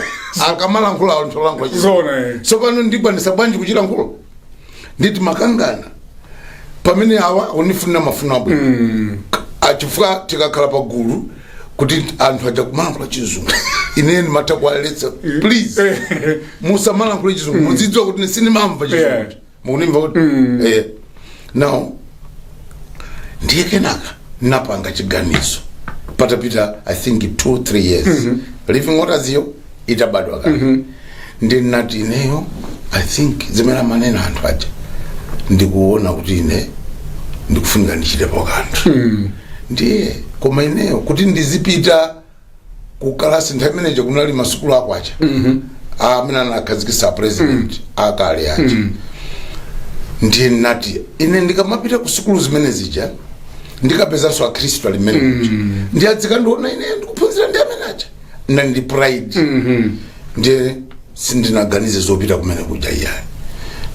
akamalankhula anthu lankhula chizungu tsopano ndikwanisa bwanji kuchilankhula nditi makangana pamene awa unifunira mafuno abwino chifukwa tikakhala pagulu kuti anthu aja kumalankhula chizungu ine ndimatakwaletsa please musamalankhule chizungu mudzidziwa kuti sinimamva chizungu mukunimva kuti now ndiye kenaka napanga chiganizo patapita I think 2-3 years living waters yo itabadwa kale ndinati ineyo I think zimene manena anthu aja ndikuona kuti ine ndikufunika ndichite pakanthu ndiye koma ineyo kuti ndizipita kukalasi nthamene kunali masukulu akwacha amene anakhazikitsa president akale aja ndiye nati ine ndikamapita ku sukulu zimene zija ndikapezanso akhristu ali mmene kuja ndiye adzikandiona ine ndikuphunzira ndi amene aja ndi pride ndiye sindinaganize zopita kumene kuja iyayi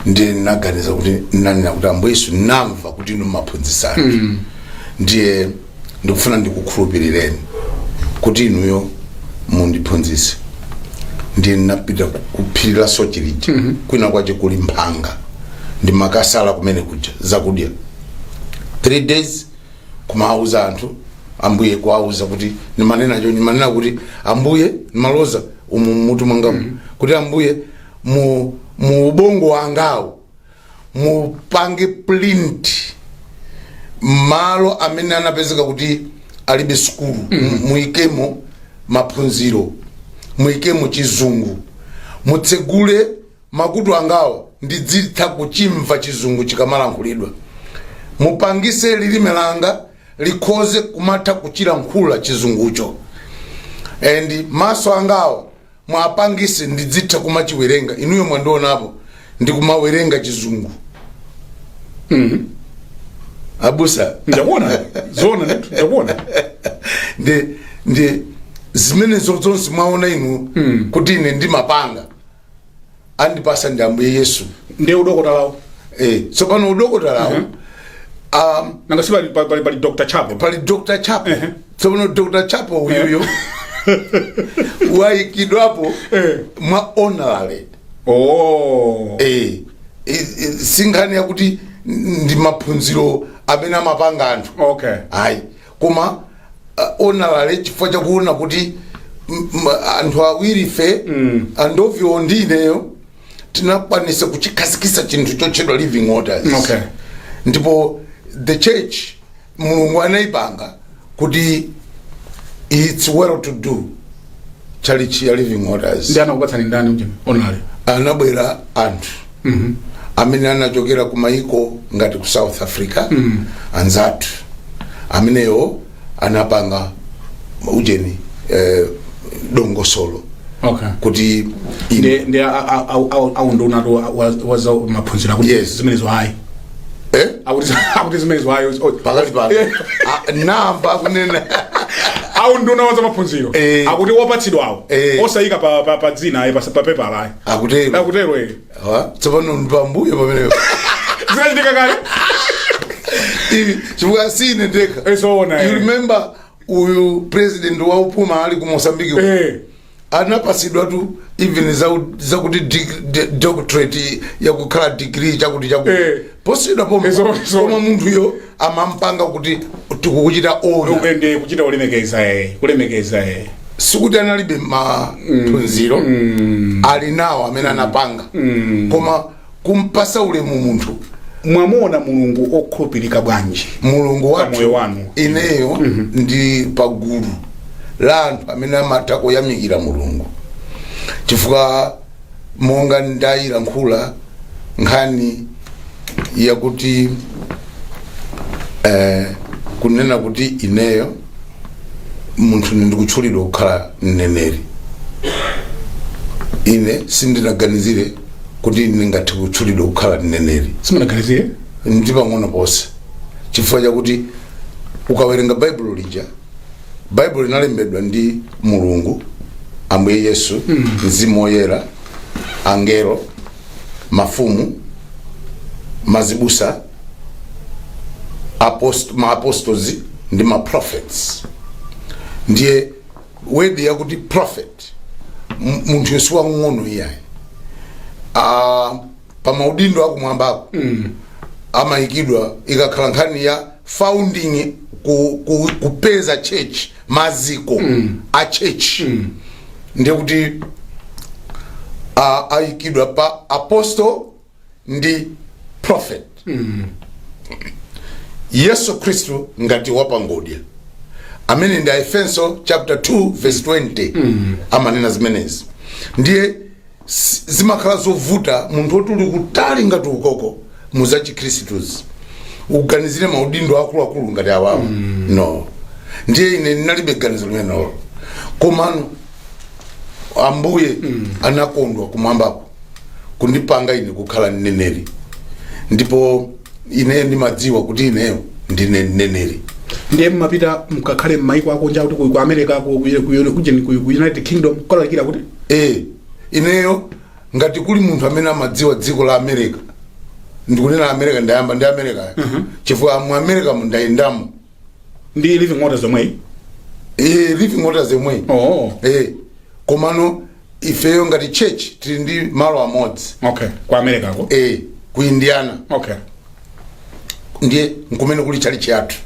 ndiye naganiza kuti nanena kuti Ambuye Yesu namva kuti inu maphunzitsa ndiye ndikufuna ndikukhulupirireni kuti inuyo mundiphunzitse ndiye napita kuphiri la Sochilija kwina kwache kuli mphanga ndi makasala kumene kuja zakudya 3 days kumauza anthu Ambuye kwauza kuti nimanena kuti Ambuye nimaloza mutu mwanga kuti Ambuye mu ubongo wangawo mupange print malo amene anapezeka kuti alibe sukulu muikemo maphunziro muikemo chizungu mutsegule makutu angawo ndidzitha kuchimva chizungu chikamalankhulidwa mupangise lilime langa likhoze kumatha kuchilankhula chizungucho and maso angawo mwapangise ndidzitha kumachiwerenga inuyo mwandionapo ndikumawerenga chizungu abusa ndakuona zona ndakuona ndi zimene zonse mwaona inu kuti ine ndimapanga andipasa ndi Ambuye Yesu ndiye udokota lawo tsopano udokota lawo nanga siba pali Dr. Chapo pali Dr. Chapo tsopano Dr. Chapo uyoyo waikidwapo mwa honorary singani yakuti ndi maphunziro amene amapanga anthu ayi koma honorary chifukwa chakuona kuti anthu awiri fe andovyo ndineyo tinakwanisa kuchikhazikitsa chinthu chotchedwa Living Waters ndipo the church Mulungu anaipanga kuti it's well to do chalichi ya Living Waters ndi anakupatsani ndani uje honorary anabwera anthu amene anachokera ku maiko ngati ku South Africa anzathu ameneyo anapanga ujeni dongosolo kuti ndi au ndo unato waza maphunzira kuti zimenezo hayi akuti zimenezo hayi pakati pa namba kunena au ndo unawaza maphunziro akuti wapatsidwawo osayika pa dzina pa paper la akutero tsopano ndipambuye pamene zinachitika kale chifukwa sine ndekha you remember uyu president wa upuma ali ku Mozambique anapasidwa tu even zakuti doctorate yakukhala degree chakuti posida poma munthu yo amampanga kuti tikukuchita ona ende kuchita kulemekeza sikuti analibe maphunziro ali nawo amene anapanga koma kumpasa ulemu munthu mwamona Mulungu okhulupirika bwanji Mulungu wanu ineyo ndi pagulu la anthu amene amatha kuyamikira Mulungu chifukwa monga ndayilankhula nkhani yakuti kunena kuti ineyo munthu ndikutchulidwa kukhala mneneri ine sindinaganizire kuti ndingathe kutchulidwa kukhala mneneri simunaganizire ndi pang'ono ponse chifukwa chakuti ukawerenga Bible lija Bible linalembedwa ndi Mulungu Ambuye Yesu Mzimu Woyera angelo mafumu mazibusa apostles ndi prophets ndiye wedi yakuti prophet munthu Yesu wang'ono iyayi pa maudindo akumwambako amayikidwa ikakhala nkhani ya founding kupeza church maziko a church ndiye kuti ayikidwa pa apostle ndi prophet Yesu Kristu ngati wapangodya amene ndi Efeso chapter 2 verse 20 amanena zimenezi ndiye zimakhala zovuta munthu otuli kutali ngati ukoko muzachi Kristus uganizire maudindo akulu ngati awawo no ndiye ine nalibe ganizo limene komano ambuye anakondwa kumwambako kundipanga ine kukhala mneneri ndipo ine ndimadziwa kuti ineyo ndine mneneri ndiye mapita mkakhale m'maiko akunja kuti ku America ku United Kingdom kolalikira kuti ineyo ngati kuli munthu amene amadziwa dziko la America ndikunena America ndayamba ndi America chifukwa mu America mundayendamo ndi Living Waters omwe Living Waters omwe komano ifeyo ngati church tili ndi malo amodzi ku America ko ku Indiana ndiye nkumene kuli chali chathu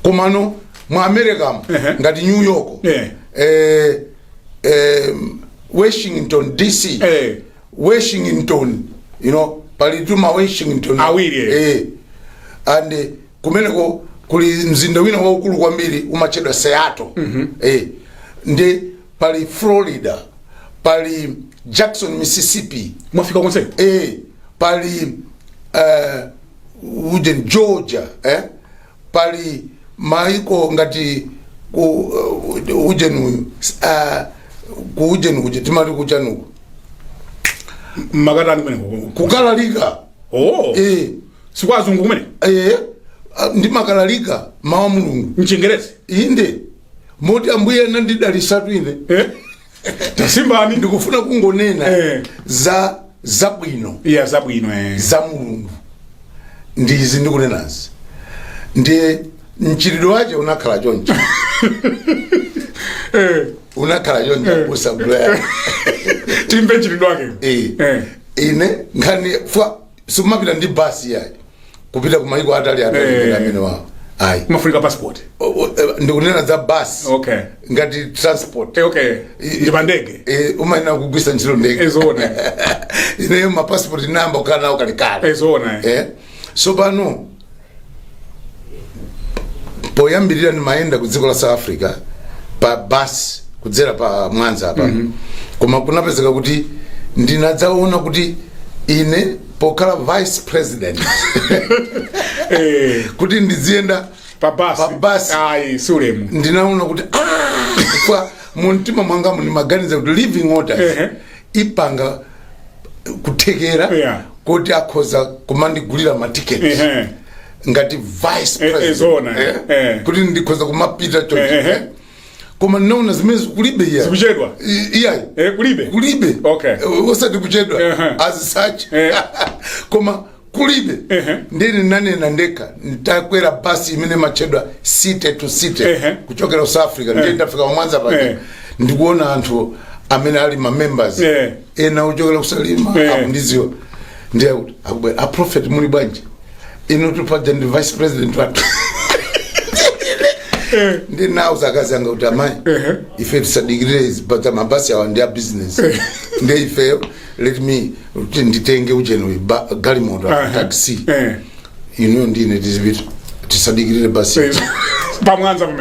komano mu America ngati New York Washington DC Washington pali tuma Washington awiri and kumeneko kuli mzinda wina waukulu kwambiri umachedwa Seattle ndi pali Florida pali Jackson Mississippi mwafika konse pali Georgia pali maiko ngati timati kuchanuko makatani kumene kukalalika sikwazungu kumene ndi makalalika mawa mulungu mchengerezi inde moti ambuye nandidalisatu ine tasimbani ndikufuna kungonena zabwino za mulungu ndizi ndikunenazi ndiye mchitidwe wache unakhala choncho unakhala choncho usagula timbe mchitidwe wake ine ngani sumapita ndi basi yayi kupita kumaiko atali amene wao mafrika passport ndikunena za basi ngati transport ndipa ndege umaina kugwisa ntchito ndege ineyo mapassport namba ukhala nawo kalikali so pano poyambirira ndimayenda ku dziko la South Africa pa basi kudzera pa Mwanza apa koma kunapezeka kuti ndinadzaona kuti ine pokala vice president kuti ndizienda pa basi sulemu ndinaona kuti kwa muntima mwanga muni maganiza kuti Living Waters ipanga kutekera kuti akhoza kumandigulira matiketi ngati vice president kuti ndikhoza kumapita choncho koma naona zimene kulibe ya zikuchedwa kulibe osati kuchedwa as such koma kulibe ndine nanena ndeka nitakwera basi imene machedwa city to city kuchokera South Africa ndiye ndafika Mwanza pake ndikuona anthu amene ali ma members ena uchokera kusalima ndiziyo ndiye akubwera a prophet muli bwanji ino tupaja ndi vice president watu ndi now zakazanga kuti amayi ife tisadikirire but mabasi awa ndi a business ndi ife let me nditenge ujeno galimoto taxi ndine tizipita tisadikirire basi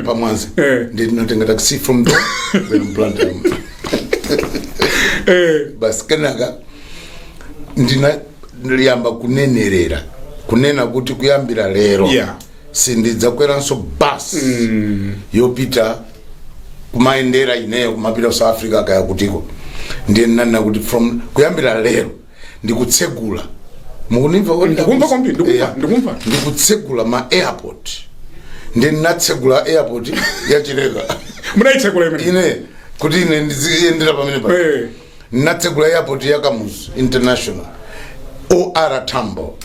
pamwanza ndi tinatenga taxi from there then Blantyre basi kenaka ndinayamba kunena kuti kuyambira lero sindidzakweraso basi yopita kumaendera ineyo kumapita South Africa kaya kutiko ndiye nana kuti from kuyambira lero ndikutsegula mukunimva ndikumva ndikutsegula ma airport ndiye natsegula airport ya Chileka munaitsegula ine kuti ine ndiziendera pamene pa natsegula airport ya Kamuzu International OR Tambo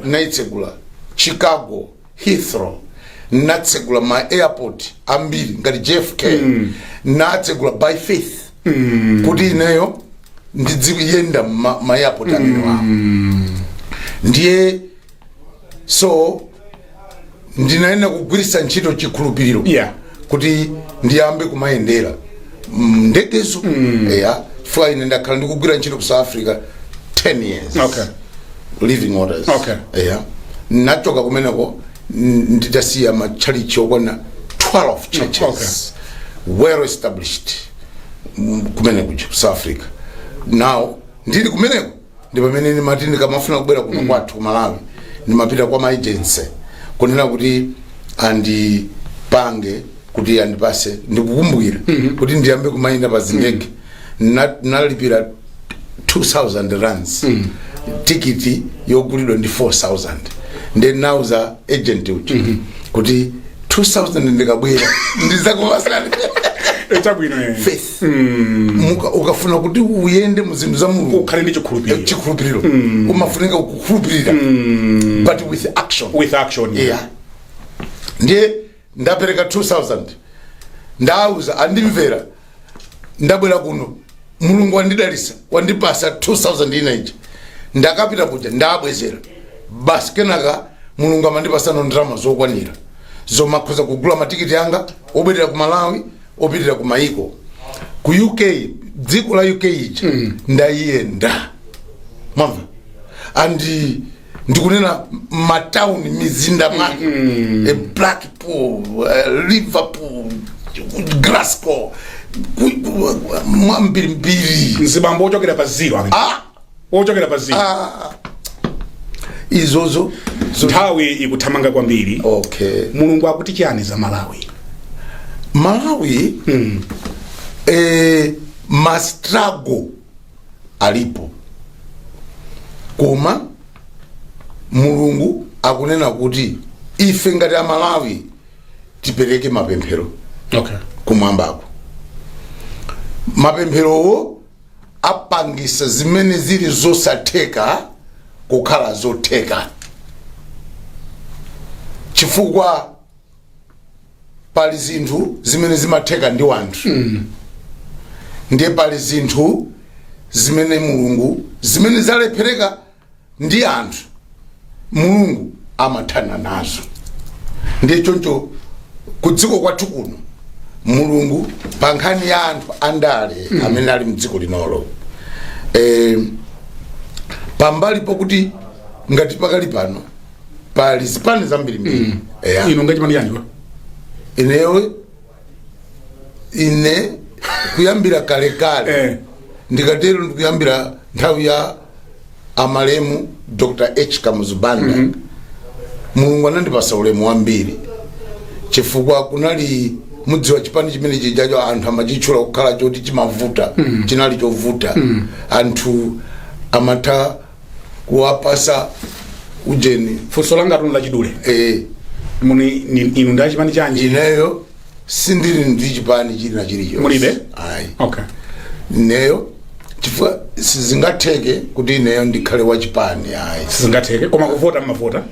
munaitsegula Chicago Heathrow natsegula ma airport ambiri ngati JFK natsegula by faith kuti ineyo ndiziyenda ma airport amene wa ndiye so ndinaenda kugwirisa ntchito chikhulupiriro kuti ndiyambe kumayendera ndekezo fwa ine ndakhala ndikugwira ntchito ku South Africa 10 years Living Waters nachoka kumeneko nditasiya machalichi okwana 12 churches well established kumeneko ku South Africa now ndili kumeneko ndi pamene ndimati ndikamafuna kubwera kuno kwathu ku Malawi ndimapita kwa ma agency kunena kuti andipange kuti andipase ndikukumbukira kuti ndiyambe kumayenda pa zindege nalipira 2000 rands tikiti yogulidwa ndi 4000 then now za agent uchi kuti 2000 ndikabwera ndizakuvasana faith ukafuna kuti uyende muzinthu za Mulungu ukhale ndi chikhulupiriro umafunika kukhulupirira but with action yeah ndiye ndapereka 2000 ndauza andimvera ndabwera kuno Mulungu wandidalisa wandipasa 2000 inaiji ndakapita kuja ndabwezera basi kenaka Mulungu amandipasa ndalama zokwanira zomakhoza kugula matikiti anga obwerera ku Malawi opitira ku maiko ku UK dziko la UK ichi ndayenda mamva ndikunena matown mizinda mwake Blackpool Liverpool Glasgow mwambirimbiri nzibambo ochokera pa zero ochokera pa zero izozo nthawi ikuthamanga kwambiri. Okay, Mulungu akuti chani za Malawi mastrago alipo koma Mulungu akunena kuti ife ngati a Malawi tipereke mapemphero kumwambako. Mapempherowo apangisa zimene zili zosatheka kukhala zotheka chifukwa pali zinthu zimene zimatheka ndi wanthu ndiye pali zinthu zimene Mulungu zimene zalephereka ndi anthu Mulungu amathana nazo. Ndiye choncho kudziko kwathu kuno Mulungu pa nkhani ya anthu andale amene ali mdziko linolo pambali pokuti ngati pakali pano pali zipani zambiri ino ngati mani yanjwa ine kuyambira kale ndikatero ndikuyambira nthawi ya amalemu Dr. H. Kamuzubanda Mulungu anandipasa ulemu wambiri chifukwa kunali mudziwa chipani chimene chijajo anthu amachitchula kukhala choti chimavuta chinali chovuta anthu amatha kuwapasa ujeni funso langa tunula chidule muni inu ndi chipani chanji ineyo sindili ndi chipani chili na chilicho mulibe ineyo chifukwa sizingatheke kuti ineyo ndikhale wa chipani sizingatheke koma kuvota mmavota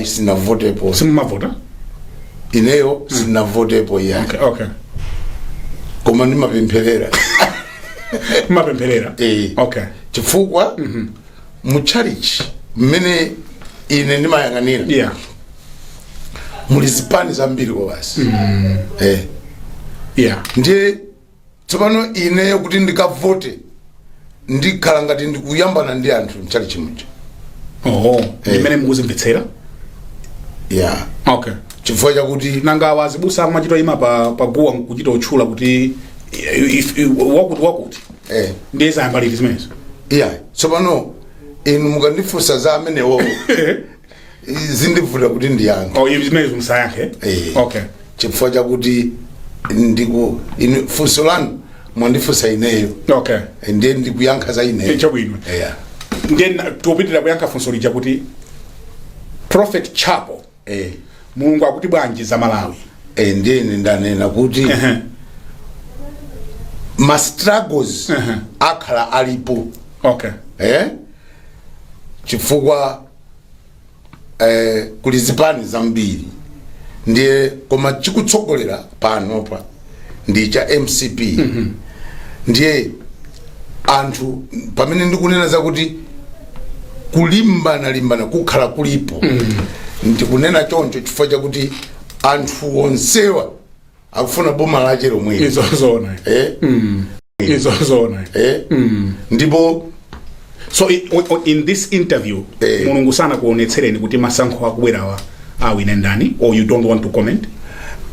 sinavotepo simumavota ineyo sinavotepo koma ndimapempherera mapempherera chifukwa mu church mmene ine ndimayang'anira muli zipani zambiri kwa basi ndiye tsopano ineyo kuti ndikavote ndikhala ngati ndikuyambana ndi anthu mchali chimuja imene mukuzimvetsera chifukwa chakuti nanga wazibusa machito ima pa guwa kuchita utchula kuti wakuti ndiye zayambaliti zimenezo tsopano inu mukandifunsa za amenewo zindivuta kuti ndiyankhe zimenezo musayankhe chifukwa chakuti inu funso lanu mwandifunsa ineyo ndiye ndikuyankha za ineyo chabwino ndiye tupitira kuyankha funso lija kuti Prophet Chapo Mulungu akuti bwanji za Malawi ndiye ndanena kuti ma struggles akhala alipo chifukwa kuli zipani zambiri ndiye koma chikutsogolera panopa ndi cha MCP ndiye anthu pamene ndikunena zakuti kulimbana kukhala kulipo ndikunena choncho chifukwa chakuti anthu onsewa akufuna boma lache lomwe izozona ndipo so in this interview Mulungu sana kuonetsereni kuti masankho akubwerawa awine ndani, or you don't want to comment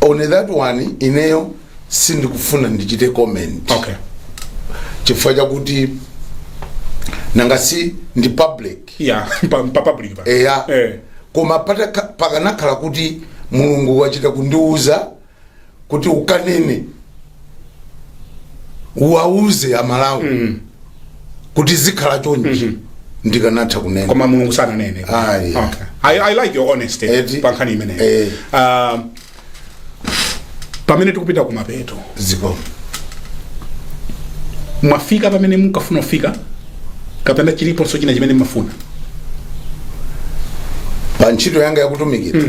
on that one? Ineyo sindikufuna ndichite comment chifukwa chakuti nangasi ndi public public koma pakanakhala kuti mulungu wachita kundiuza kuti ukanene uwauze amalawi kuti zikhala chonchi ndikanatha kunena koma mulungu sananene. Okay, I like your honesty pankhani imene. Pamene tikupita kumapeto ziko mwafika pamene munkafuna kufika kapena chiliponso china chimene mmafuna pa ntchito yanga yakutumikira?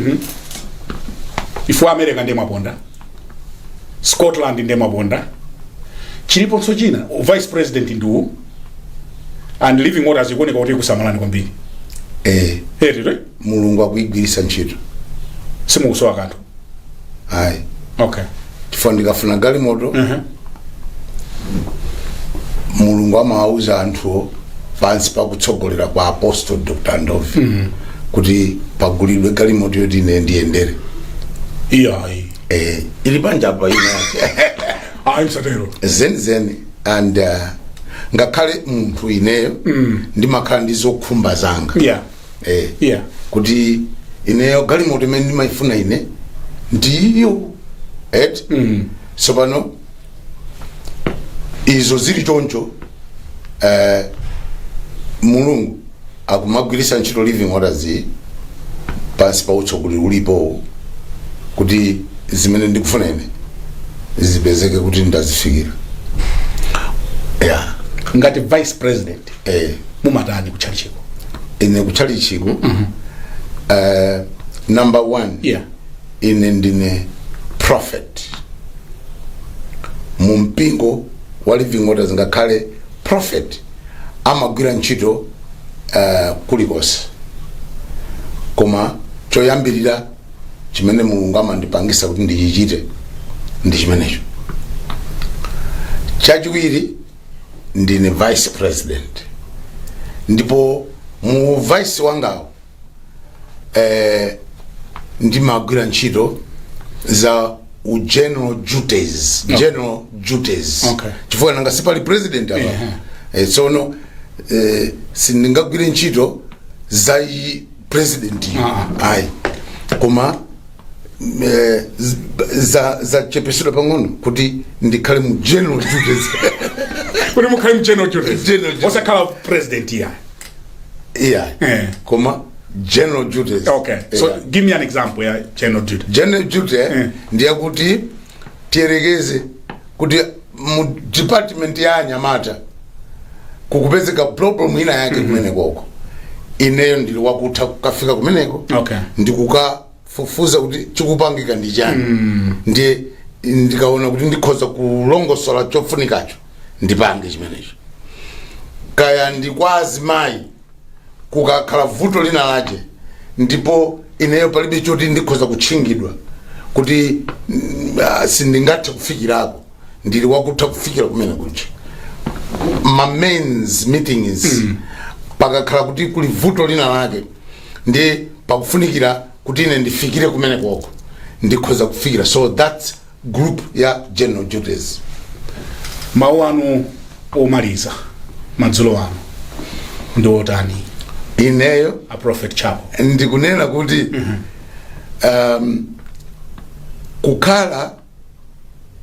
Ifu America ndiye mwaponda, Scotland ndiye mwaponda, chiliponso china vice president ndiwo and living orders ikuoneka kuti kusamalani kwambiri. Mulungu akuigwirisa ntchito simukusowa kanthu. Okay, chifukwa ndikafuna galimoto mulungu amawauza anthu pansi pakutsogolera kwa Apostle Dr. Ndovi kuti pagulidwe galimoto yoti ine ndiyendere. Ili panja apa ina msatero zen and ngakhale munthu ineyo ndimakhala ndizokhumba zanga kuti ineyo galimoto imene ndimayifuna ine ndiyo so pano izo zili choncho mulungu akumagwirisa ntchito living orders pansi pa utsogoleri ulipo kuti zimene ndikufuna ine zipezeke kuti ndazifikira. Ngati vice president mumatani kuchalichiko? Ine kuchalichiko number 1 ine ndine prophet mu mpingo wa living orders. Ngakhale prophet amagwira ntchito kulikonse, koma choyambirira chimene mulungu amandipangisa kuti ndichichite ndi chimenecho. Chachiwiri ndine vice president, ndipo mu vice wangawo ndimagwira ntchito za general duties. Chifukwa nanga sipali president apa sono sindingagwire ntchito za president koma za chepesero pang'ono kuti ndikhale mu general duties. Kuti mukhale mu general duties osakhala president koma general duties. Okay, so give me an example ya general duty. General duty ndiye kuti tierekeze kuti mu department ya anyamata kukupezeka problem ina yake kumeneko uko, ineyo ndili wakutha kukafika kumeneko ndikukafufuza kuti chikupangika ndi chani, ndiye ndikaona kuti ndikhoza kulongosola chofunikacho ndipange chimenecho. Kaya ndikwazi mai kukakhala vuto lina lache ndipo ineyo palibe choti ndikhoza kutchingidwa kuti sindingathe kufikirako, ndili wakutha kufikira kumene kucha. Ma men's meetings pakakhala kuti kuli vuto lina lake ndi pakufunikira kuti ine ndifikire kumene kwako ndikhoza kufikira. So that's group ya general duties. Mawu anu omaliza madzulo anu ndiotani? Ineyo a prophet Chapo ndikunena kuti kukhala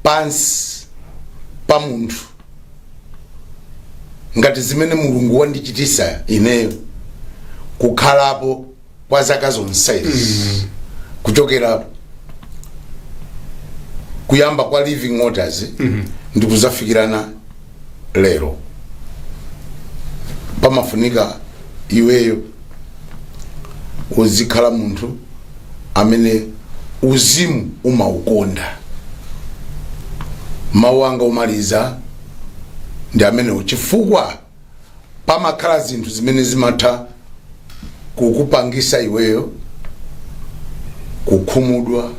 pansi pa munthu ngati zimene mulungu wandichitisa ineyo kukhalapo kwa zaka zonsezi kuchokera kuyamba kwa living orders ndikuzafikirana lero. Pamafunika iweyo uzikhala munthu amene uzimu umaukonda. Mawu anga omaliza ndi amene uchifukwa pamakhala zinthu zimene zimatha kukupangisa iweyo kukhumudwa.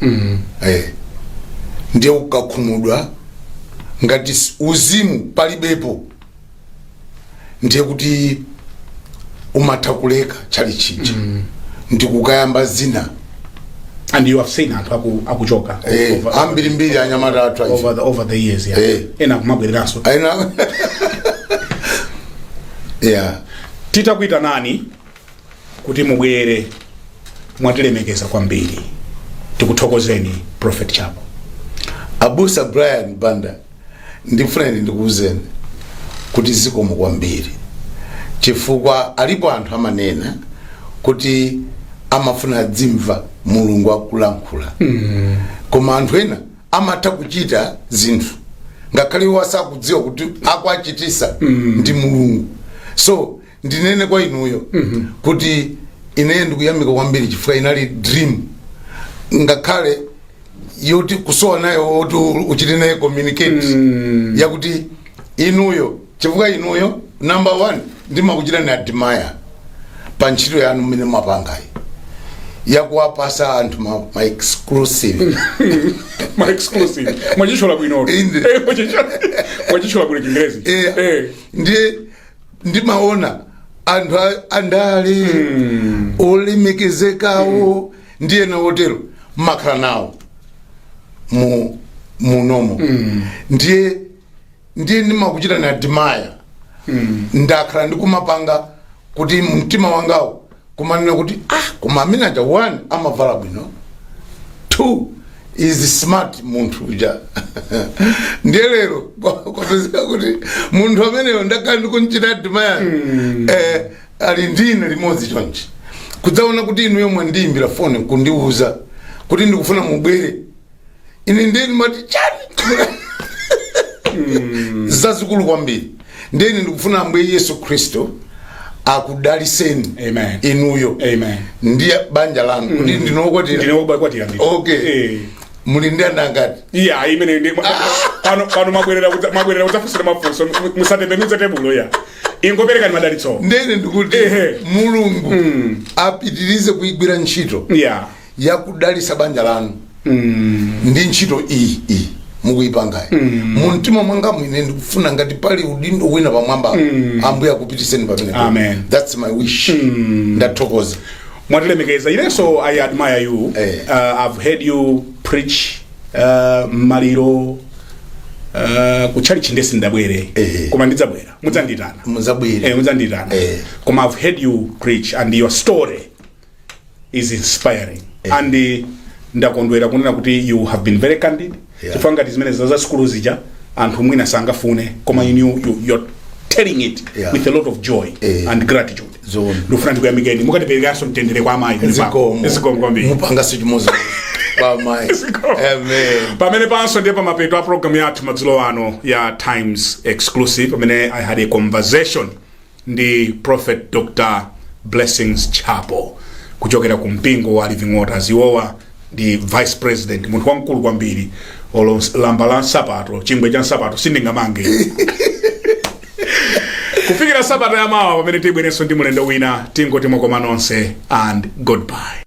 Ndiye ukakhumudwa ngati uzimu palibepo, ndiye kuti umatha kuleka chali chija ndikukayamba zina. And you have seen anthu akuchoka ambirimbiri anyamata athu over the years ena kumabwereranso titakuita nani kuti mubwere mwatilemekeza kwambiri. Tikuthokozeni Prophet Chapo. Abusa Brian Banda ndifuna ndikuuzeni kuti zikomo kwambiri chifukwa alipo anthu amanena kuti amafuna dzimva mulungu akulankhula koma anthu ena amatha kuchita zinthu ngakhale wasakudziwa kuti akwachitisa ndi mulungu. So ndinene kwa inuyo kuti ine ndikuyamika kwambiri chifukwa inali dream ngakhale yoti kusowa nayo oti uchite naye communicate yakuti inuyo chifukwa inuyo number 1 ndimakuchita ni admire pa ntchito yanu mmene mapangayi yakuwapasa anthu ma exclusive ma exclusive mwachishola bwino mwachishola bwino Chingerezi ndimaona anthu andale olemekezekawo ndiye na hotelo makhala nawo munomo ndiye ndimakuchita na admire ndakhala ndikumapanga kuti mtima wangawo kumanena kuti koma amene aja 1 amavala bwino 2 is smart munthu uja ndiye lero kwapezeka kuti munthu ameneyo ndakhala ndikunchita admire ali ndine limodzi chonchi kudzaona kuti inu yomwe ndiyimbira foni kundiuza kuti ndikufuna mubwere ine ndeni mati chani zazikulu kwambiri ndeni ndikufuna Ambuye Yesu Kristo akudaliseni inuyo ndiye banja lanu kuti ndinokwatira okay muli ndi andangati imene ndi pano mabwerera kudzafusira mafunso musatembenuze tebulo ya ingoperekani madalitso ndene ndikuti mulungu apitirize kuigwira ntchito yakudalisa banja lanu ndi ntchito iyi mukuyipangayi mumtima mwanga mwine ndikufuna ngati pali udindo wina pamwamba Ambuye akupitiseni pamene. Amen. That's my wish. Ndathokoza. Mwatilemekeza ilenso I admire you. I've heard you preach maliro kuchali chindesi ndabwere koma ndidzabwera mudzanditana mudzanditana koma I've heard you preach and your story is inspiring and ndakondwera kunena kuti you have been very candid chifukwa ngati zimene za skulu zija anthu mwina sangafune koma you're telling it with a lot of joy and gratitude. Ndofuna ndikuyamikeni mukatiperekanso mtendere kwa amayi kwambiri mupanga sichimoza kwa amayi. Amen. Pamene panso ndiye pamapeto a program yathu madzulo ano ya Times Exclusive pamene I had a conversation ndi Prophet Dr. Blessings Chapo kuchokera ku mpingo wa Living Waters. Iwowa ndi Vice President munthu wamkulu kwambiri lamba la nsapato chingwe cha nsapato sindingamange kufikira sabata ya mawa pamene tibwerenso ndi mulendo wina tingoti mokoma nonse and goodbye.